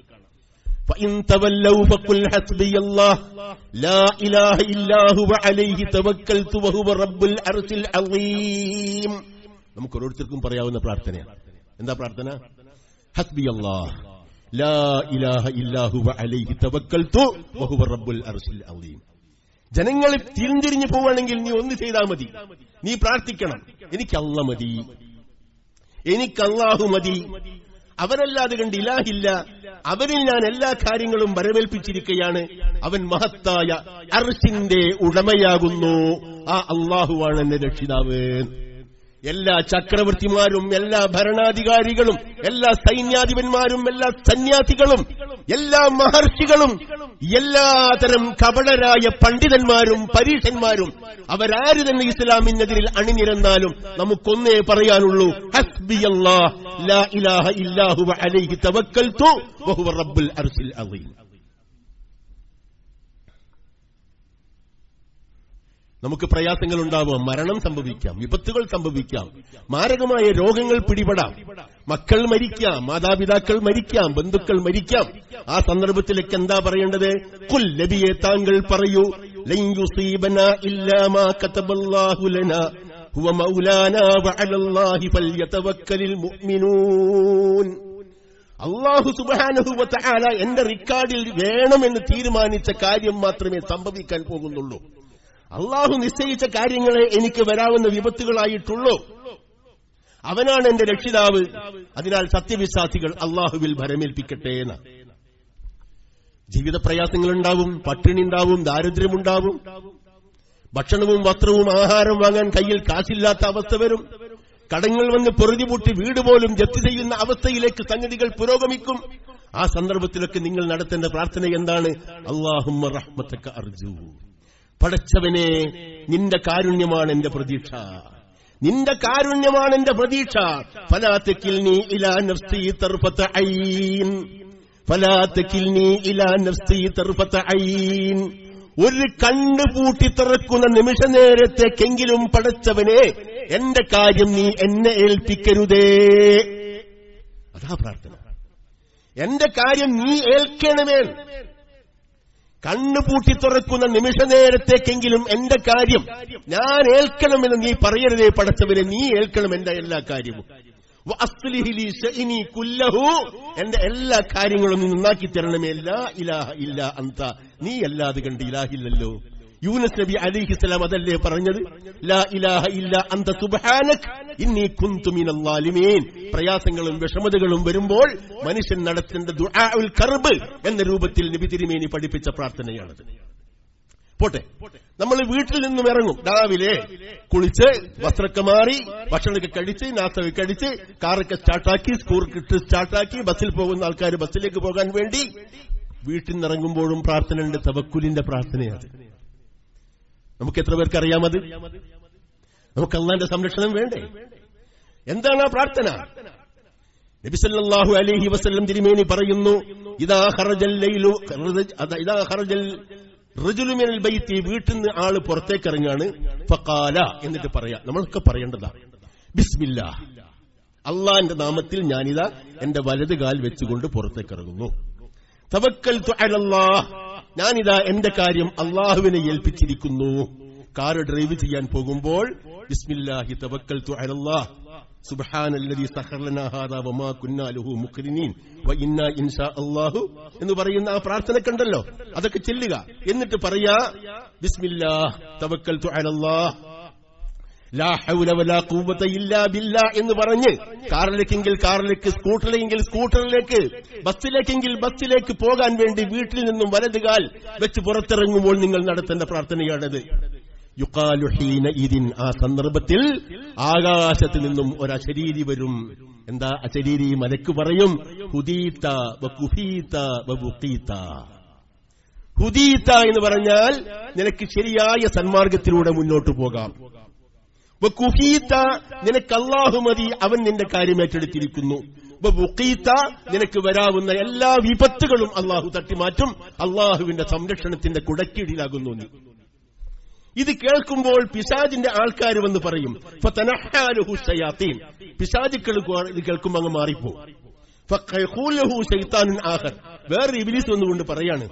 ഫഇൻ തവല്ലൗ ഫഖുൽ ഹസ്ബിയല്ലാഹ് ലാ ഇലാഹ ഇല്ലാ ഹുവ അലൈഹി തവക്കൽതു വഹുവ റബ്ബുൽ അർശിൽ അളീം. നമുക്ക് ഓരോരുത്തർക്കും പറയാവുന്ന പ്രാർത്ഥനയാണ്. എന്താ പ്രാർത്ഥന? ഹസ്ബിയല്ലാഹ് ലാ ഇലാഹ ഇല്ലാ ഹുവ അലൈഹി തവക്കൽതു വഹുവ റബ്ബുൽ അർശിൽ അളീം. ജനങ്ങൾ തിരിഞ്ഞിരിഞ്ഞു പോവുകയാണെങ്കിൽ നീ ഒന്ന് ചെയ്താൽ മതി. നീ പ്രാർത്ഥിക്കണം, എനിക്ക് അല്ലാഹ് മതി, എനിക്ക് അല്ലാഹു മതി, അവരല്ലാതെ കണ്ട് ഇലാഹില്ല, അവരിൽ ഞാൻ എല്ലാ കാര്യങ്ങളും വരവേൽപ്പിച്ചിരിക്കുകയാണ്, അവൻ മഹത്തായ അർശിന്റെ ഉടമയാകുന്നു, ആ അല്ലാഹുവാണ് എന്റെ രക്ഷിതാവ്. എല്ലാ ചക്രവർത്തിമാരും എല്ലാ ഭരണാധികാരികളും എല്ലാ സൈന്യാധിപന്മാരും എല്ലാ സന്യാസികളും എല്ലാ മഹർഷികളും എല്ലാതരം കപടരായ പണ്ഡിതന്മാരും പരീക്ഷന്മാരും അവരാര് തന്നെ ഇസ്ലാമിനെതിരിൽ അണിനിരന്നാലും നമുക്കൊന്നേ പറയാനുള്ളൂ, ഹസ്ബിയല്ലാഹ് ലാ ഇലാഹ ഇല്ലാ ഹുവ അലൈഹി തവക്കൽതു വഹുവ റബ്ബുൽ അർശിൽ അളീം. നമുക്ക് പ്രയാസങ്ങൾ ഉണ്ടാവാം, മരണം സംഭവിക്കാം, വിപത്തുകൾ സംഭവിക്കാം, മാരകമായ രോഗങ്ങൾ പിടിപെടാം, മക്കൾ മരിക്കാം, മാതാപിതാക്കൾ മരിക്കാം, ബന്ധുക്കൾ മരിക്കാം. ആ സന്ദർഭത്തിലേക്ക് എന്താ പറയേണ്ടത്? ഖുൽ, നബിയെ താങ്കൾ പറയൂ, ലൻ യുസീബനാ ഇല്ലാ മാ കതബല്ലാഹു ലനാ ഹുവ മൗലാനാ വഅലല്ലാഹി ഫൽയതവക്കലിൽ മുഅ്മിനൂൻ. അല്ലാഹു സുബ്ഹാനഹു വ തആല എന്റെ റിക്കാർഡിൽ വേണമെന്ന് തീരുമാനിച്ച കാര്യം മാത്രമേ സംഭവിക്കാൻ പോകുന്നുള്ളൂ. അള്ളാഹു നിശ്ചയിച്ച കാര്യങ്ങളെ എനിക്ക് വരാവുന്ന വിപത്തുകളായിട്ടുള്ളൂ. അവനാണ് എന്റെ രക്ഷിതാവ്. അതിനാൽ സത്യവിശ്വാസികൾ അള്ളാഹുവിൽ ഭരമേൽപ്പിക്കട്ടെ എന്ന്. ജീവിത പ്രയാസങ്ങളുണ്ടാവും, പട്ടിണി ഉണ്ടാവും, ദാരിദ്ര്യമുണ്ടാവും, ഭക്ഷണവും വസ്ത്രവും ആഹാരം വാങ്ങാൻ കയ്യിൽ കാശില്ലാത്ത അവസ്ഥ വരും, കടങ്ങൾ വന്ന് പൊറുതിമുട്ടി വീട് പോലും ജപ്തി ചെയ്യുന്ന അവസ്ഥയിലേക്ക് സംഗതികൾ പുരോഗമിക്കും. ആ സന്ദർഭത്തിലൊക്കെ നിങ്ങൾ നടത്തേണ്ട പ്രാർത്ഥന എന്താണ്? അല്ലാഹുമ്മ റഹ്മതക അർജു. പടച്ചവനെ, നിന്റെ കാരുണ്യമാണ് എന്റെ പ്രതീക്ഷ, നിന്റെ കാരുണ്യമാണ് എന്റെ പ്രതീക്ഷ. ഫലാ തകിൽനി ഇലാ നഫ്സി തർഫത ഐൻ, ഫലാ തകിൽനി ഇലാ നഫ്സി തർഫത ഐൻ. ഒരു കണ്ണ് പൂട്ടി തുറക്കുന്ന നിമിഷ നേരത്തേക്കെങ്കിലും പടച്ചവനെ, എന്റെ കാര്യം നീ എന്നെ ഏൽപ്പിക്കരുതേ. അതാ പ്രാർത്ഥന. എന്റെ കാര്യം നീ ഏൽക്കണമേ. കണ്ണുപൂട്ടി തുറക്കുന്ന നിമിഷ നേരത്തേക്കെങ്കിലും എന്റെ കാര്യം ഞാൻ ഏൽക്കണമെന്ന് നീ പറയരുതേ പടച്ചവനെ, നീ ഏൽക്കണം എന്റെ എല്ലാ കാര്യവും. വഅസ്ലിഹി ലി ശഅനി കുല്ലഹു, എന്റെ എല്ലാ കാര്യങ്ങളും നീ നന്നാക്കി തരണമേ. ലാ ഇലാഹ ഇല്ലാ അന്ത, നീ അല്ലാതെ കണ്ട് ഇലാഹില്ലല്ലോ. യൂനുസ് നബി അലൈഹിസ്സലാം അതല്ലേ പറഞ്ഞത്? ലാ ഇലാഹ ഇല്ലാ അന്ത സുബ്ഹാനക ഇന്നി കുന്തു മിനൽ ളാലിമീൻ. പ്രയാസങ്ങളും വിഷമതകളും വരുമ്പോൾ മനുഷ്യൻ നടത്തേണ്ട ദുആഉൽ കർബ് എന്ന രൂപത്തിൽ നബി തിരുമേനി പഠിപ്പിച്ച പ്രാർത്ഥനയാണത്. പോട്ടെ, നമ്മൾ വീട്ടിൽ നിന്നും ഇറങ്ങും, രാവിലെ കുളിച്ച് വസ്ത്രമൊക്കെ മാറി ഭക്ഷണമൊക്കെ കഴിച്ച് നാസ്തയൊക്കെ കഴിച്ച് കാറൊക്കെ സ്റ്റാർട്ടാക്കി സ്കൂർക്ക് സ്റ്റാർട്ടാക്കി ബസ്സിൽ പോകുന്ന ആൾക്കാർ ബസ്സിലേക്ക് പോകാൻ വേണ്ടി വീട്ടിൽ നിന്നിറങ്ങുമ്പോഴും പ്രാർത്ഥനയുണ്ട്. തവക്കുലിന്റെ പ്രാർത്ഥനയാണ്. നമുക്ക് എത്ര പേർക്ക് അറിയാമത്? നമുക്ക് അല്ലാഹുവിന്റെ സംരക്ഷണം വേണ്ടേ? എന്താണ് ആ പ്രാർത്ഥന? നബി സല്ലല്ലാഹു അലൈഹി വസല്ലം തിരുമേനി പറയുന്നു, ഇദാ ഖറജൽ ലൈലു ഇദാ ഖറജൽ റജുലു മിനൽ ബൈത്തി, വീട്ടിൽ നിന്ന് ആള് പുറത്തേക്ക് ഇറങ്ങാണ്. ഫഖാല, എന്നിട്ട് പറയാ, നമ്മളൊക്കെ പറയേണ്ടതാ, ബിസ്മില്ലാഹ്, അള്ളാന്റെ നാമത്തിൽ ഞാനിതാ എന്റെ വലത് കാൽ വെച്ചുകൊണ്ട് പുറത്തേക്ക് ഇറങ്ങുന്നു. തവക്കൽതു അലല്ലാഹ്, ഞാനിതാ എന്റെ കാര്യം അള്ളാഹുവിനെ ഏൽപ്പിച്ചിരിക്കുന്നു. കാറ് ഡ്രൈവ് ചെയ്യാൻ പോകുമ്പോൾ ബിസ്മില്ലാഹി തവക്കൽതു അലല്ലാഹ് സുബ്ഹാനല്ലദീ സഖറ ലനാ ഹാദാ വമാ കുന്നാ ലഹു മുഖ്രിനീൻ വ ഇന്നാ ഇൻഷാ അല്ലാഹു എന്ന് പറയുന്ന ആ പ്രാർത്ഥന കണ്ടല്ലോ, അതൊക്കെ ചെല്ലുക. എന്നിട്ട് പറയാ, ബിസ്മില്ലാഹ് തവക്കൽതു അലല്ലാഹ് ലാ ഹൗല വലാ ഖുവത ഇല്ലാ ബില്ലാ എന്ന് പറഞ്ഞ് കാറിലേക്കെങ്കിൽ കാറിലേക്ക്, സ്കൂട്ടറിലെങ്കിൽ സ്കൂട്ടറിലേക്ക്, ബസ്സിലേക്കെങ്കിൽ ബസ്സിലേക്ക് പോകാൻ വേണ്ടി വീട്ടിൽ നിന്നും വലതുകാൽ വെച്ച് പുറത്തിറങ്ങുമ്പോൾ നിങ്ങൾ നടത്തേണ്ട പ്രാർത്ഥനയാണത്. യുഖാലു ഹീന ഇദിൻ, ആ സന്ദർഭത്തിൽ ആകാശത്ത് നിന്നും ഒരശരീരി വരും. എന്താ അശരീരി? മലക്ക് പറയും, ഹുദീത വകുഫീത വബുഖീത. ഹുദീത എന്ന് പറഞ്ഞാൽ നിനക്ക് ശരിയായ സന്മാർഗത്തിലൂടെ മുന്നോട്ട് പോകാം. വകുഫീത, നിനക്ക് അല്ലാഹു മതി, അവൻ നിന്റെ കാര്യം ഏറ്റെടുത്തിരിക്കുന്നു. വബുഖീത, നിനക്ക് വരാവുന്ന എല്ലാ വിപത്തുകളും അല്ലാഹു തട്ടിമാറ്റും. അല്ലാഹുവിന്റെ സംരക്ഷണത്തിന്റെ കുടക്കീഴിലാകുന്നു നീ. ഇത് കേൾക്കുമ്പോൾ പിശാചിന്റെ ആൾക്കാർ വന്ന് പറയും, ഫതനഹ്ഹാലുഹു ശയാത്തീൻ, പിശാചുക്കൾ ഇത് കേൾക്കുമ്പോൾ അങ്ങ് മാറിപ്പോ. ഫഖഖൂലുഹു ശൈത്താനുൻ ആഖർ, വേറെ ഇബ്ലീസ് വന്നുകൊണ്ട് പറയാണ്,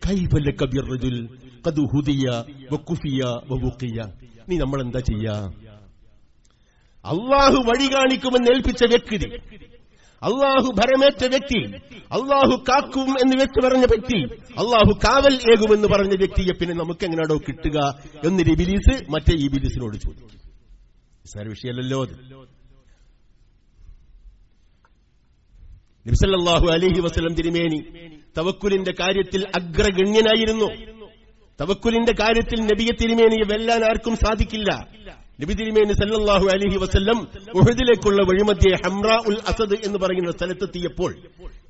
കൈഫ ലക ബിർറജുൽ ഖദ് ഹുദിയ വകുഫിയ വബുഖിയ. നീ നമ്മൾ എന്താ ചെയ്യാ? അല്ലാഹു വഴി കാണിക്കുമെന്ന് ഏൽപ്പിച്ച വ്യക്തി, അള്ളാഹു ഭരമേറ്റ വ്യക്തി, അള്ളാഹു കാക്കും എന്ന് വെച്ച് പറഞ്ഞ വ്യക്തി, അള്ളാഹു കാവൽ ഏകുമെന്ന് പറഞ്ഞ വ്യക്തിയെ പിന്നെ നമുക്ക് എങ്ങനെയാണോ കിട്ടുക എന്നൊരു ഇബ്ലീസ് മറ്റേ ഇബ്ലീസിനോട് ചോദിക്കും. നിസ്സാര വിഷയമല്ലല്ലോ അത്. നബി സല്ലല്ലാഹു അലൈഹി വസല്ലം തിരുമേനി തവക്കുലിന്റെ കാര്യത്തിൽ അഗ്രഗണ്യനായിരുന്നു. തവക്കുലിന്റെ കാര്യത്തിൽ നബിയെ തിരുമേനിയെ വെല്ലാൻ ആർക്കും സാധിക്കില്ല. നബി തിരുമേനി സല്ലല്ലാഹു അലൈഹി വസല്ലം ഉഹദിലേക്കുള്ള വഴിമധ്യേ ഹംറാ ഉൽ അസദ് എന്ന് പറയുന്ന സ്ഥലത്തെത്തിയപ്പോൾ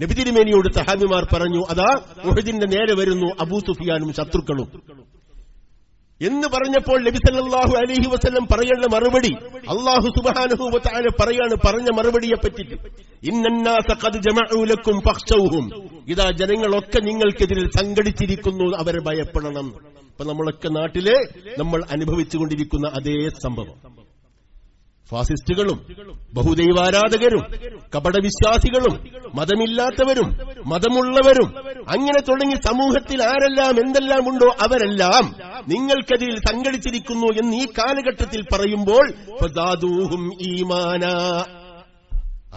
നബി തിരുമേനിയോട് സഹാബിമാർ പറഞ്ഞു, അതാ ഉഹദിന്റെ നേരെ വരുന്നു അബൂ സുഫിയാനും ശത്രുക്കളും എന്ന് പറഞ്ഞപ്പോൾ നബി സല്ലല്ലാഹു അലൈഹി വസല്ലം പറയേണ്ട മറുപടി അല്ലാഹു സുബ്ഹാനഹു വ തആല പറയാണ്. പറഞ്ഞ മറുപടിയെ പറ്റിയിട്ട്, ഇന്നന്നാസ ഖദ് ജമഉ ലക്കും ഫഖ്ശൗഹും, ഇതാ ജനങ്ങളൊക്കെ നിങ്ങൾക്കെതിരിൽ സംഘടിച്ചിരിക്കുന്നു, അവരെ ഭയപ്പെടണം. ഇപ്പൊ നമ്മളൊക്കെ നാട്ടിലെ നമ്മൾ അനുഭവിച്ചുകൊണ്ടിരിക്കുന്ന അതേ സംഭവം. ഫാസിസ്റ്റുകളും ബഹുദൈവാരാധകരും കപടവിശ്വാസികളും മതമില്ലാത്തവരും മതമുള്ളവരും അങ്ങനെ തുടങ്ങി സമൂഹത്തിൽ ആരെല്ലാം എന്തെല്ലാം ഉണ്ടോ അവരെല്ലാം നിങ്ങൾക്കെതിരിൽ സംഘടിച്ചിരിക്കുന്നു എന്ന് ഈ കാലഘട്ടത്തിൽ പറയുമ്പോൾ ഫസാദൂഹും ഈമാനാ,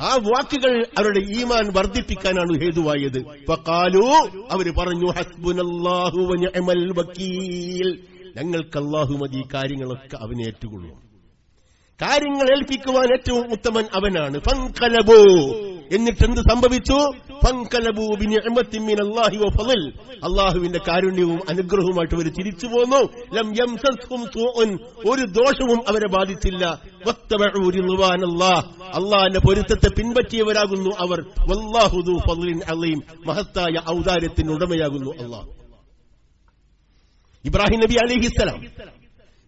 ആ വാക്കുകൾ അവരുടെ ഈമാൻ വർദ്ധിപ്പിക്കാനാണ് ഹേതുവായത്. ഫഖാലു, അവര് പറഞ്ഞു, ഹസ്ബുനല്ലാഹു വ നിഅമൽ വക്കീൽ, ഞങ്ങൾക്ക് അല്ലാഹു മതി, കാര്യങ്ങളൊക്കെ അവനെ ഏറ്റുകൊള്ളും, കാര്യങ്ങൾ ഏൽപ്പിക്കുവാൻ ഏറ്റവും ഉത്തമൻ അവനാണ്. ഫൻഖലബൂ, എന്നിട്ട് എന്ത് സംഭവിച്ചു? ഫൻഖലബൂ ബിനിഅമത്തിൻ മിനല്ലാഹി വഫളൽ, അല്ലാഹുവിന്റെ കാരുണ്യവും അനുഗ്രഹവുമായിട്ട് അവർ തിരിച്ചു പോന്നു. ലം യംസസ്ഹും സൂഉൻ, ഒരു ദോഷവും അവരെ ബാധിച്ചില്ല. വത്തബഉ റിദ്വാനല്ലാഹ്, അല്ലാഹുവിന്റെ പൊരുത്തത്തെ പിൻപറ്റിയവരാകുന്നു അവർ. വല്ലാഹു ദു ഫളലിൻ അളീം, മഹത്തായ ഔദാര്യത്തിന് ഉടമയാകുന്നു അല്ലാഹ്. ഇബ്രാഹിം നബി അലൈഹിസ്സലാം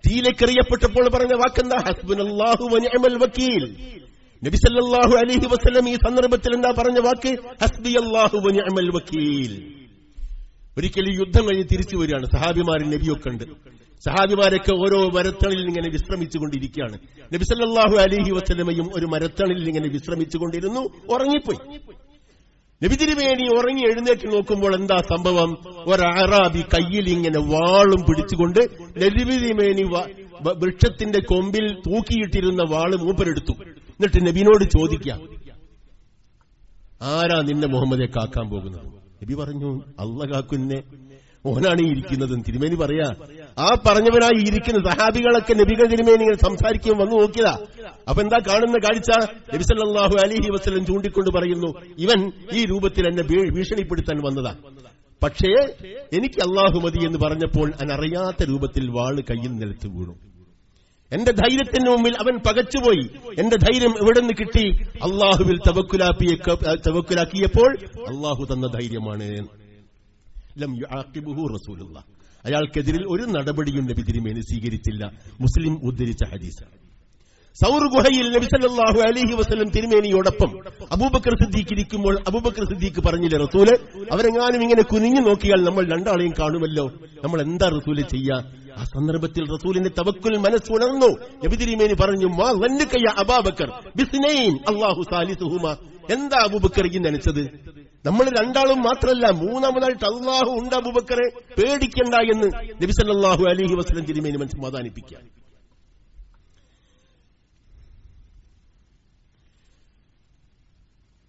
തീയിലേക്കെറിയപ്പെട്ടപ്പോൾ പറഞ്ഞ വാക്കെന്താ? ഹസ്ബുനല്ലാഹു വ നിഅമൽ വക്കീൽ. നബി സല്ലല്ലാഹു അലൈഹി വസല്ലം ഈ സന്ദർഭത്തിൽ എന്താ പറഞ്ഞ വാക്ക്? ഹസ്ബിയല്ലാഹു വ നിഅമൽ വക്കീൽ. ഒരിക്കലും യുദ്ധം കഴിഞ്ഞ് തിരിച്ചു വരികയാണ്. സഹാബിമാരും നബിയൊക്കെ ഉണ്ട്. സഹാബിമാരൊക്കെ ഓരോ മരത്തണിൽ ഇങ്ങനെ വിശ്രമിച്ചുകൊണ്ടിരിക്കുകയാണ്. നബി സല്ലല്ലാഹു അലൈഹി വസല്ലമയും ഒരു മരത്തണിൽ ഇങ്ങനെ വിശ്രമിച്ചുകൊണ്ടിരുന്നു. ഉറങ്ങിപ്പോയി. നബി തിരുമേനി ഉറങ്ങി എഴുന്നേറ്റ് നോക്കുമ്പോൾ എന്താ സംഭവം? ഒരഅറാബി കയ്യിൽ ഇങ്ങനെ വാളും പിടിച്ചുകൊണ്ട് നബി തിരുമേനി വൃക്ഷത്തിന്റെ കൊമ്പിൽ തൂക്കിയിട്ടിരുന്ന വാള് മൂപ്പരെടുത്തു. എന്നിട്ട് നബിനോട് ചോദിക്കാം, ആരാ നിന്നെ മുഹമ്മദെ കാക്കാൻ പോകുന്നത്? നബി പറഞ്ഞു, അള്ള കാക്കുന്നെ, ഓനാണ് ഈ ഇരിക്കുന്നത്. തിരുമേനി പറയാ, ആ പറഞ്ഞവനായി ഇരിക്കുന്ന സഹാബികളൊക്കെ നബികൾ തിരുമേനി ഇങ്ങനെ സംസാരിക്കുമ്പോൾ വന്നു നോക്കിയതാ. അപ്പൊ എന്താ കാണുന്ന കാഴ്ച? നബി സല്ലല്ലാഹു അലൈഹി വസല്ലം ചൂണ്ടിക്കൊണ്ട് പറയുന്നു, ഇവൻ ഈ രൂപത്തിൽ എന്നെ ഭീഷണിപ്പെടുത്താൻ വന്നതാ, പക്ഷേ എനിക്ക് അല്ലാഹു മതി എന്ന് പറഞ്ഞപ്പോൾ അനറിയാത്ത രൂപത്തിൽ വാള് കയ്യിൽ നിലത്ത് വീണു. എന്റെ ധൈര്യത്തിന് മുമ്പിൽ അവൻ പകച്ചുപോയി. എന്റെ ധൈര്യം എവിടെ നിന്ന് കിട്ടി? അള്ളാഹുവിൽ തവക്കുലാക്കിയപ്പോൾ അള്ളാഹു തന്ന ധൈര്യമാണ്. ലം യുആഖിബുഹു റസൂലുള്ളാഹ്, അയാൾക്കെതിരിൽ ഒരു നടപടിയും നബി തിരുമേനി സ്വീകരിച്ചില്ല. മുസ്ലിം ഉദ്ധരിച്ച ഹദീസാണ്. സൗർ ഗുഹയിൽ നബി സല്ലല്ലാഹു അലൈഹി വസല്ലം തിരുമേനിയോടൊപ്പം അബൂബക്കർ സിദ്ദീഖ് ഇരിക്കുമ്പോൾ അബൂബക്കർ സിദ്ദീഖ് പറഞ്ഞില്ലേ, റസൂല് അവരെങ്ങാനും ഇങ്ങനെ കുനിഞ്ഞു നോക്കിയാൽ നമ്മൾ രണ്ടാളെയും കാണുമല്ലോ, നമ്മൾ എന്താ റസൂല് ചെയ്യാ? ആ സന്ദർഭത്തിൽ റസൂലിന്റെ തവക്കുൽ മനസ്സുണർന്നു. നബി തിരുമേനി പറഞ്ഞു, മാ വന്നക യാ അബൂബക്കർ ബിസ്നൈൻ അല്ലാഹു സാലിസുഹുമാ, എന്താ അബൂബക്കർ ഈ നനച്ചത്? നമ്മൾ രണ്ടാളും മാത്രമല്ല, മൂന്നാമതായിട്ട് അല്ലാഹു ഉണ്ട് അബൂബക്കറെ, പേടിക്കണ്ട എന്ന് നബി സല്ലല്ലാഹു അലൈഹി വസല്ലം തിരുമേനി സമാധാനിപ്പിക്കുക.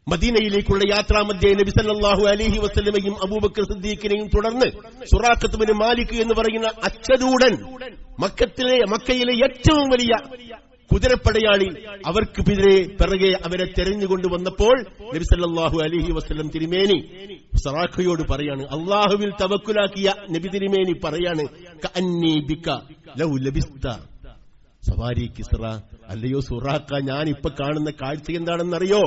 മദീനയിലേക്കുള്ള യാത്രാമധ്യേ നബി സല്ലല്ലാഹു അലൈഹി വസല്ലമയും അബൂബക്കർ സിദ്ദീഖിനെയും തുടർന്ന് സുറാഖത്ത് ബിൻ മാലിക് എന്ന് പറയുന്ന അച്ചരൂടൻ, മക്കയിലെ ഏറ്റവും വലിയ കുതിരപ്പടയാളി അവർക്കെതിരെ പിറകെ അവരെ തെരഞ്ഞുകൊണ്ടുവന്നപ്പോൾ നബി സല്ലല്ലാഹു അലൈഹി വസല്ലം തിരുമേനി സുറാഖയോട് പറയാണ്, അള്ളാഹുവിൽ തവക്കുലാക്കിയ നബി തിരുമേനി പറയാണ്, കഅന്നീ ബിക ലൗ ലബിസ്ത സവാരി കിസ്റ. അല്ലയോ സുറാഖ, ഞാൻ ഇപ്പൊ കാണുന്ന കാഴ്ച എന്താണെന്നറിയോ?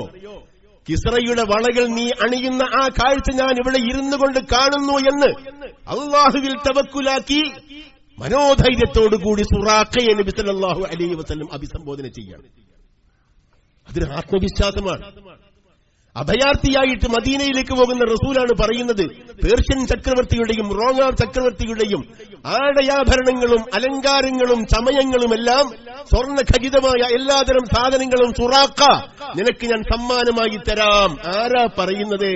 കിസ്റയുടെ വളകൾ നീ അണിയുന്ന ആ കാഴ്ച ഞാൻ ഇവിടെ ഇരുന്നു കൊണ്ട് കാണുന്നു എന്ന് അള്ളാഹുവിൽ തവക്കുലാക്കി മനോധൈര്യത്തോടുകൂടി സുറാഖയെ നബി സല്ലല്ലാഹു അലൈഹി വസല്ലം അഭിസംബോധന ചെയ്യാണ്. അതൊരു ആത്മവിശ്വാസമാണ്. അഭയാർത്ഥിയായിട്ട് മദീനയിലേക്ക് പോകുന്ന റസൂലാണ് പറയുന്നത്, പേർഷ്യൻ ചക്രവർത്തിയുടെയും റോമാ ചക്രവർത്തിയുടെയും ആടയാഭരണങ്ങളും അലങ്കാരങ്ങളും ചമയങ്ങളുമെല്ലാം സ്വർണ്ണഖചിതമായ എല്ലാതരം സാധനങ്ങളും സുറാഖ നിനക്ക് ഞാൻ സമ്മാനമായി തരാം. ആരാ പറയുന്നത്?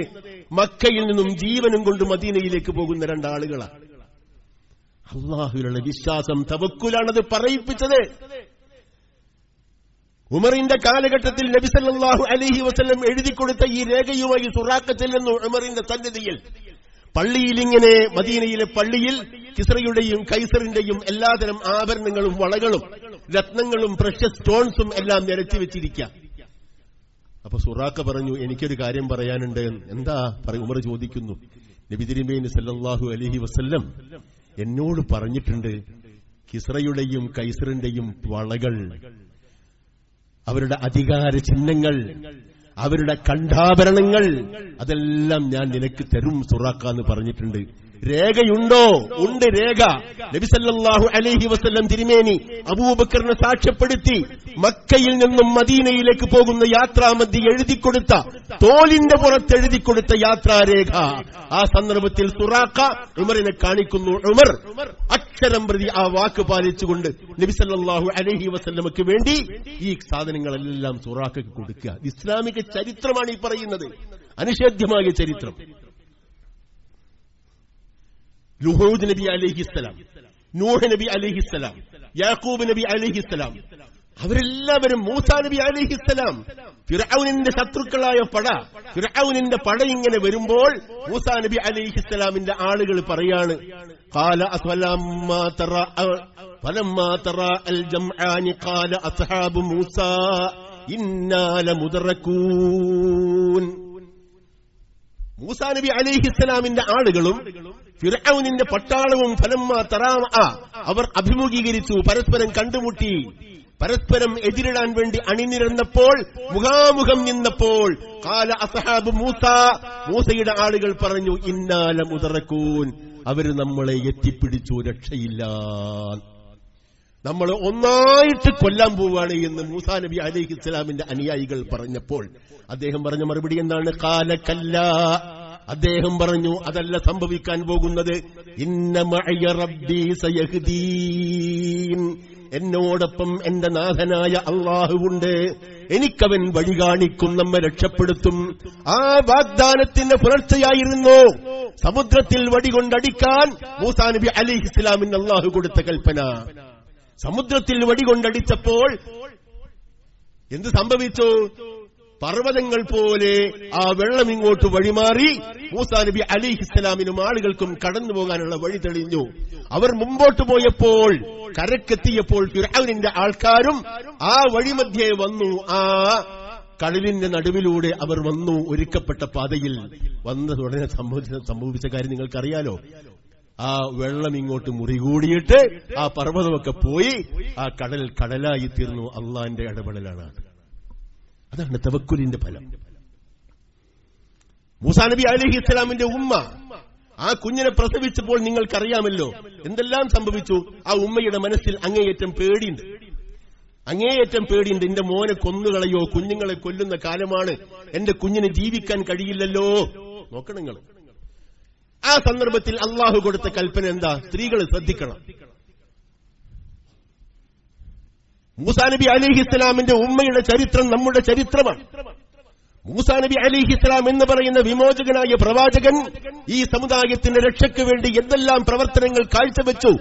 മക്കയിൽ നിന്നും ജീവനും കൊണ്ട് മദീനയിലേക്ക് പോകുന്ന രണ്ടാളുകളാണ്. അള്ളാഹുവിലുള്ള വിശ്വാസം, തവക്കുലാണത് പറയിപ്പിച്ചത്. ഉമറിന്റെ കാലഘട്ടത്തിൽ നബി സല്ലല്ലാഹു അലൈഹി വസല്ലം എഴുതിക്കൊടുത്ത ഈ രേഖയുമായി സുറാഖ ചെല്ലുന്നു ഉമറിന്റെ സന്നിധിയിൽ. പള്ളിയിൽ ഇങ്ങനെ, മദീനയിലെ പള്ളിയിൽ കിസ്റയുടെയും കൈസറിന്റെയും എല്ലാതരം ആഭരണങ്ങളും വളകളും രത്നങ്ങളും പ്രഷ്യസ് സ്റ്റോൺസും എല്ലാം നിരത്തി വെച്ചിരിക്കുക. അപ്പൊ സുറാഖ പറഞ്ഞു, എനിക്കൊരു കാര്യം പറയാനുണ്ട്. എന്താ ഉമർ ചോദിക്കുന്നു. നബി തിരുമേനി സല്ലല്ലാഹു അലൈഹി വസല്ലം എന്നോട് പറഞ്ഞിട്ടുണ്ട്, കിസ്റയുടെയും കൈസറിന്റെയും വളകൾ, അവരുടെ അധികാര ചിഹ്നങ്ങൾ, അവരുടെ കണ്ഠാഭരണങ്ങൾ അതെല്ലാം ഞാൻ നിനക്ക് തരും സുറാഖ എന്ന് പറഞ്ഞിട്ടുണ്ട്. രേഖയുണ്ടോ? ഉണ്ട് രേഖ. നബി സല്ലല്ലാഹു അലൈഹി വസല്ലം തിരുമേനി അബൂബക്കറിനെ സാക്ഷ്യപ്പെടുത്തി മക്കയിൽ നിന്നും മദീനയിലേക്ക് പോകുന്ന യാത്രാമധ്യേ എഴുതിക്കൊടുത്ത, തോലിന്റെ പുറത്ത് എഴുതിക്കൊടുത്ത യാത്രാരേഖ ആ സന്ദർഭത്തിൽ സുറാഖ ഉമറിനെ കാണിക്കുന്നു. ഉമർ അക്ഷരം പ്രതി ആ വാക്ക് പാലിച്ചുകൊണ്ട് നബി സല്ലല്ലാഹു അലൈഹി വസല്ലമക്ക് വേണ്ടി ഈ സാധനങ്ങളെല്ലാം സുറാഖയ്ക്ക് കൊടുക്കുക. ഇസ്ലാമിക ചരിത്രമാണ് ഈ പറയുന്നത്, അനിഷേധ്യമായ ചരിത്രം. ലുഹൂദ് നബി അലൈഹിസ്സലാം, നൂഹ് നബി അലൈഹിസ്സലാം, യാക്കൂബ് നബി അലൈഹിസ്സലാം, അവരെല്ലാവരും, മൂസാ നബി അലൈഹിസ്സലാം, ഫിർഔനിന്റെ ശത്രുക്കളായ ഫിർഔനിന്റെ പട ഇങ്ങനെ വരുമ്പോൾ മൂസാ നബി അലൈഹിസ്സലാമിന്റെ ആളുകൾ പറയാണ്, ഖാല ഫലമ്മാ തറാ അൽ ജംആനി ഖാല അസ്ഹാബു മൂസാ ഇന്നാ ലമുദ്റകൂൻ. മൂസാ നബി അലൈഹിസ്സലാമിന്റെ ആളുകളും ഫിർഔനിന്റെ പട്ടാളവും ഫലമ്മാ തറാ അവർ അഭിമുഖീകരിച്ചു, പരസ്പരം കണ്ടുമുട്ടി, പരസ്പരം എതിരിടാൻ വേണ്ടി അണിനിരന്നപ്പോൾ, മുഖാമുഖം നിന്നപ്പോൾ ഖാല അസ്ഹാബു മൂസാ, മൂസയുടെ ആളുകൾ പറഞ്ഞു, ഇന്നാ ലമുദ്റകൂൻ, അവര് നമ്മളെ എത്തിപ്പിടിച്ചു, രക്ഷയില്ല, നമ്മൾ ഒന്നായിട്ട് കൊല്ലാൻ പോവുകയാണ് എന്ന് മൂസാ നബി അലൈഹിസ്സലാമിന്റെ അനുയായികൾ പറഞ്ഞപ്പോൾ അദ്ദേഹം പറഞ്ഞ മറുപടി എന്താണ്? ഖാല കല്ലാ, അദ്ദേഹം പറഞ്ഞു, അതല്ല സംഭവിക്കാൻ പോകുന്നത്. ഇന്ന മഅയ റബ്ബി സയഹ്ദീൻ, എന്നോടൊപ്പം എന്റെ നാഥനായ അല്ലാഹുവുണ്ട്, എനിക്കവൻ വഴി കാണിക്കും, നമ്മെ രക്ഷപ്പെടുത്തും. ആ വാഗ്ദാനത്തിന്റെ പുലർച്ചയായിരുന്നു സമുദ്രത്തിൽ വടികൊണ്ടടിക്കാൻ മൂസാ നബി അലൈഹിസ്സലാമിന് അല്ലാഹു കൊടുത്ത കൽപ്പന. സമുദ്രത്തിൽ വടികൊണ്ടടിച്ചപ്പോൾ എന്ത് സംഭവിച്ചു? പർവ്വതങ്ങൾ പോലെ ആ വെള്ളം ഇങ്ങോട്ട് വഴിമാറി മൂസാ നബി അലൈഹിസ്സലാമിനും ആളുകൾക്കും കടന്നു പോകാനുള്ള വഴി തെളിഞ്ഞു. അവർ മുമ്പോട്ട് പോയപ്പോൾ, കരക്കെത്തിയപ്പോൾ ഫിർഔനിന്റെ ആൾക്കാരും ആ വഴിമധ്യേ വന്നു. ആ കടലിന്റെ നടുവിലൂടെ അവർ വന്നു. ഒരുക്കപ്പെട്ട പാതയിൽ വന്ന ഉടനെ സംഭവിച്ച കാര്യം നിങ്ങൾക്കറിയാലോ. ആ വെള്ളം ഇങ്ങോട്ട് മുറികൂടിയിട്ട് ആ പർവ്വതമൊക്കെ പോയി ആ കടൽ കടലായി തീർന്നു. അള്ളാന്റെ ഇടപെടലാണ്. അതാണ് തവക്കുലിന്റെ ഫലം. മൂസാ നബി അലൈഹിസ്സലാമിന്റെ ഉമ്മ ആ കുഞ്ഞിനെ പ്രസവിച്ചപ്പോൾ നിങ്ങൾക്കറിയാമല്ലോ എന്തെല്ലാം സംഭവിച്ചു. ആ ഉമ്മയുടെ മനസ്സിൽ അങ്ങേയറ്റം പേടിയുണ്ട്. എന്റെ മോനെ കൊന്നുകളയോ, കുഞ്ഞുങ്ങളെ കൊല്ലുന്ന കാലമാണ്, എന്റെ കുഞ്ഞിന് ജീവിക്കാൻ കഴിയില്ലല്ലോ. നോക്കണം നിങ്ങൾ. ആ സന്ദർഭത്തിൽ അള്ളാഹു കൊടുത്ത കൽപ്പന എന്താ? സ്ത്രീകൾ ശ്രദ്ധിക്കണം. മൂസാ നബി അലൈഹിസ്സലാമിന്റെ ഉമ്മയുടെ ചരിത്രം നമ്മുടെ ചരിത്രമാണ്. മൂസാ നബി അലൈഹിസ്സലാം എന്ന് പറയുന്ന വിമോചകനായ പ്രവാചകൻ ഈ സമുദായത്തിന്റെ രക്ഷയ്ക്ക് വേണ്ടി എന്തെല്ലാം പ്രവർത്തനങ്ങൾ കാഴ്ചവെച്ചു.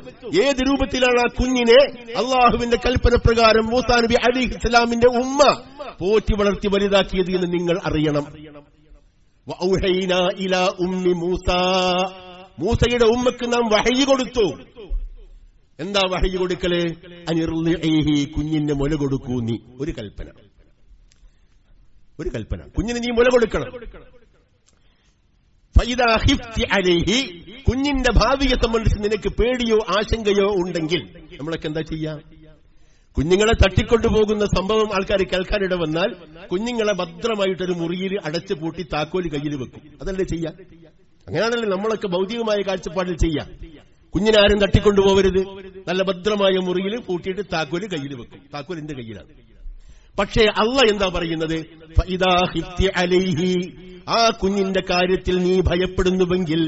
ഏത് രൂപത്തിലാണ് ആ കുഞ്ഞിനെ അള്ളാഹുവിന്റെ കൽപ്പന പ്രകാരം മൂസാ നബി അലൈഹിസ്സലാമിന്റെ ഉമ്മ പോറ്റി വളർത്തി വലുതാക്കിയത് എന്ന് നിങ്ങൾ അറിയണം. വഔഹൈനാ ഇലാ ഉമ്മി മൂസാ, മൂസയുടെ ഉമ്മക്ക് നാം വഹയി കൊടുത്തു. എന്താ വഹയി കൊടുക്കല്? അനിർലിഈഹി, കുഞ്ഞിന് മുല കൊടുക്കൂ നീ. ഒരു കൽപ്പന, കുഞ്ഞിന് നീ മുല കൊടുക്കണം. ഫഇദാ ഖിഫ്തി അലൈഹി, കുഞ്ഞിന്റെ ഭാവിയെ സംബന്ധിച്ച് നിനക്ക് പേടിയോ ആശങ്കയോ ഉണ്ടെങ്കിൽ നമ്മളൊക്കെ എന്താ ചെയ്യാം? കുഞ്ഞുങ്ങളെ തട്ടിക്കൊണ്ടുപോകുന്ന സംഭവം ആൾക്കാർ കേൾക്കാനിട വന്നാൽ കുഞ്ഞുങ്ങളെ ഭദ്രമായിട്ടൊരു മുറിയിൽ അടച്ചു പൂട്ടി താക്കോല് കയ്യിൽ വെക്കും. അതല്ലേ ചെയ്യാം? അങ്ങനെയാണല്ലോ നമ്മളൊക്കെ ഭൗതികമായ കാഴ്ചപ്പാടിൽ ചെയ്യാം. കുഞ്ഞിനാരും തട്ടിക്കൊണ്ടുപോകരുത്, നല്ല ഭദ്രമായ മുറിയിൽ പൂട്ടിയിട്ട് താക്കോല് കയ്യിൽ വെക്കും. താക്കോൽ എന്റെ കയ്യിലാണ്. പക്ഷേ അല്ലാഹ് എന്താ പറയുന്നത്? ഫഇദാ ഖിഫ്തി അലൈഹി, ആ കുഞ്ഞിന്റെ കാര്യത്തിൽ നീ ഭയപ്പെടുന്നുവെങ്കിൽ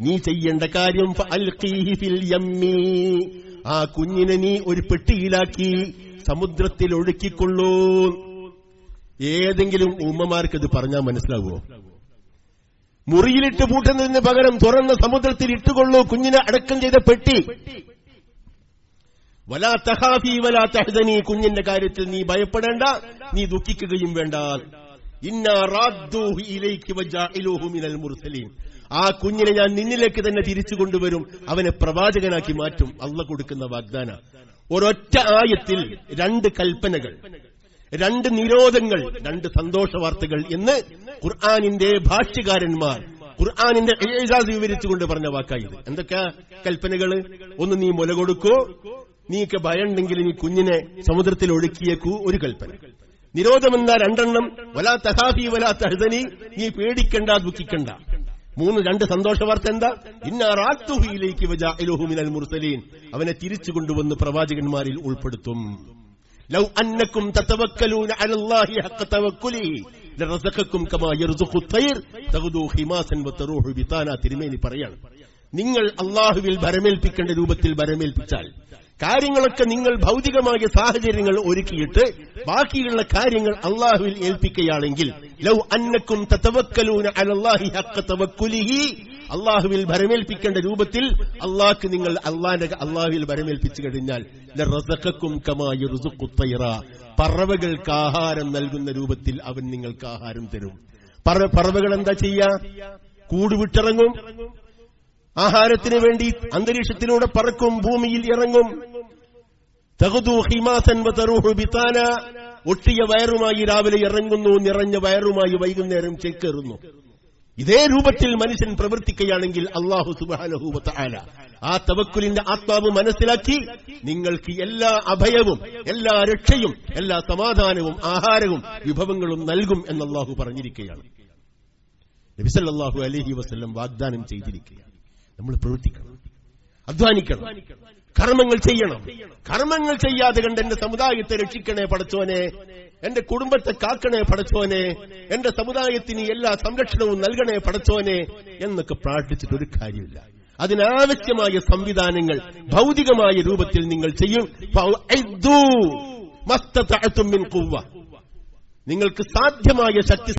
നീ ചെയ്യേണ്ട കാര്യം ഫഅൽഖീഹി ഫിൽ യമ്മി, ആ കുഞ്ഞിനെ നീ ഒരു പെട്ടിയിലാക്കി സമുദ്രത്തിൽ ഒഴുക്കിക്കൊള്ളൂ. ഏതെങ്കിലും ഉമ്മമാർക്കത് പറഞ്ഞാൽ മനസ്സിലാവുമോ? മുറിയിലിട്ട് പൂട്ടുന്നതിന് പകരം തുറന്ന സമുദ്രത്തിൽ ഇട്ടുകൊള്ളൂ കുഞ്ഞിനെ അടക്കം ചെയ്ത പെട്ടി. വലാ തഖാഫി വലാ തഹ്സനി, കുഞ്ഞിന്റെ കാര്യത്തിൽ നീ ഭയപ്പെടേണ്ട, നീ ദുഃഖിക്കുകയും വേണ്ട. ഇന്നാ റാദ്ദൂഹു ഇലൈകി വജാഇലൂഹു മിനൽ മുർസലീൻ, ആ കുഞ്ഞിനെ ഞാൻ നിന്നിലേക്ക് തന്നെ തിരിച്ചു കൊണ്ടുവരും, അവനെ പ്രവാചകനാക്കി മാറ്റും. അള്ളാഹ് കൊടുക്കുന്ന വാഗ്ദാന. ഒരൊറ്റ ആയത്തിൽ 2 കൽപ്പനകൾ, 2 നിരോധങ്ങൾ, 2 സന്തോഷ വാർത്തകൾ എന്ന് ഖുർആനിന്റെ ഭാഷ്യകാരന്മാർ ഖുർആനിന്റെ ഇജാസ് വിവരിച്ചുകൊണ്ട് പറഞ്ഞ വാക്കായത്. എന്തൊക്കെ കൽപ്പനകള്? ഒന്ന്, നീ മുല കൊടുക്കൂ. നീക്ക് ഭയമുണ്ടെങ്കിൽ നീ കുഞ്ഞിനെ സമുദ്രത്തിൽ ഒഴുക്കിയേക്കൂ, ഒരു കൽപ്പന. നിരോധമെന്ന 2 വലാ തഖാഫി വലാ തഹ്സനി, നീ പേടിക്കണ്ട, ദുഃഖിക്കണ്ട. 2 സന്തോഷ വാർത്ത എന്താ? ഇന്നാ റാദ്ദൂഹു ഇലൈകി വജാഇലൂഹു മിനൽ മുർസലീൻ, അവനെ തിരിച്ചു കൊണ്ടുവന്ന് പ്രവാചകന്മാരിൽ ഉൾപ്പെടുത്തും. ലൗ അന്നകും തതവക്കലൂന അലല്ലാഹി ഹഖ തവക്കുലിഹി ലറസഖകും കമാ യർസുഖു തൈർ തഗ്ദൂ ഖിമാസൻ വതറൂഹു ബിതാന. തിരുമേനി പറയാണ്, നിങ്ങൾ അല്ലാഹുവിൽ ഭരമേൽപ്പിക്കേണ്ട രൂപത്തിൽ ഭരമേൽപ്പിച്ചാൽ, കാര്യങ്ങളൊക്കെ നിങ്ങൾ ഭൗതികമായ സാഹചര്യങ്ങൾ ഒരുക്കിയിട്ട് ബാക്കിയുള്ള കാര്യങ്ങൾ അല്ലാഹുവിൽ ഏൽപ്പിക്കുകയാണെങ്കിൽ, ലൗ അന്നകും തതവക്കലൂന അലല്ലാഹി ഹഖ തവക്കുലിഹി, അല്ലാഹുവിൽ ഭരമേൽപ്പിക്കേണ്ട രൂപത്തിൽ അല്ലാഹ്ക്ക് നിങ്ങൾ അല്ലാഹുവിൽ ഭരമേൽപ്പിച്ചു കഴിഞ്ഞാൽ ലറസഖകും കമാ യർസുഖു തൈറ, പറവകൾക്ക് ആഹാരം നൽകുന്ന രൂപത്തിൽ അവൻ നിങ്ങൾക്ക് ആഹാരം തരും. പറവകൾ എന്താ ചെയ്യാ? കൂടുവിട്ടിറങ്ങും, ആഹാരത്തിന് വേണ്ടി അന്തരീക്ഷത്തിലൂടെ പറക്കും, ഭൂമിയിൽ ഇറങ്ങും. തഗ്ദൂ ഖിമാസൻ വതറൂഹു ബിതാന, ഒട്ടിയ വയറുമായി രാവിലെ ഇറങ്ങുന്നു, നിറഞ്ഞ വയറുമായി വൈകുന്നേരം ചേക്കേറുന്നു. ഇതേ രൂപത്തിൽ മനുഷ്യൻ പ്രവർത്തിക്കുകയാണെങ്കിൽ അല്ലാഹു സുബ്ഹാനഹു വ തആല ആ തവക്കുലിന്റെ ആത്മാവ് മനസ്സിലാക്കി നിങ്ങൾക്ക് എല്ലാ അഭയവും, എല്ലാ രക്ഷയും, എല്ലാ സമാധാനവും, ആഹാരവും, വിഭവങ്ങളും നൽകും എന്ന് അല്ലാഹു പറഞ്ഞിരിക്കുകയാണ്. നബി സല്ലല്ലാഹു അലൈഹി വസല്ലം വാഗ്ദാനം ചെയ്തിരിക്കുകയാണ്. നമ്മൾ പ്രവർത്തിക്കണം, അധ്വാനിക്കണം, കർമ്മങ്ങൾ ചെയ്യണം. കർമ്മങ്ങൾ ചെയ്യാതെ കണ്ട് എന്റെ സമുദായത്തെ രക്ഷിക്കണേ പടച്ചോനെ, എന്റെ കുടുംബത്തെ കാക്കണേ പടച്ചോനെ, എന്റെ സമുദായത്തിന് എല്ലാ സംരക്ഷണവും നൽകണേ പടച്ചോനെ എന്നൊക്കെ പ്രാർത്ഥിച്ചിട്ടൊരു കാര്യമില്ല. അതിനാവശ്യമായ സംവിധാനങ്ങൾ ഭൗതികമായ രൂപത്തിൽ നിങ്ങൾ ചെയ്യും. നിങ്ങൾക്ക് സാധ്യമായ ശക്തി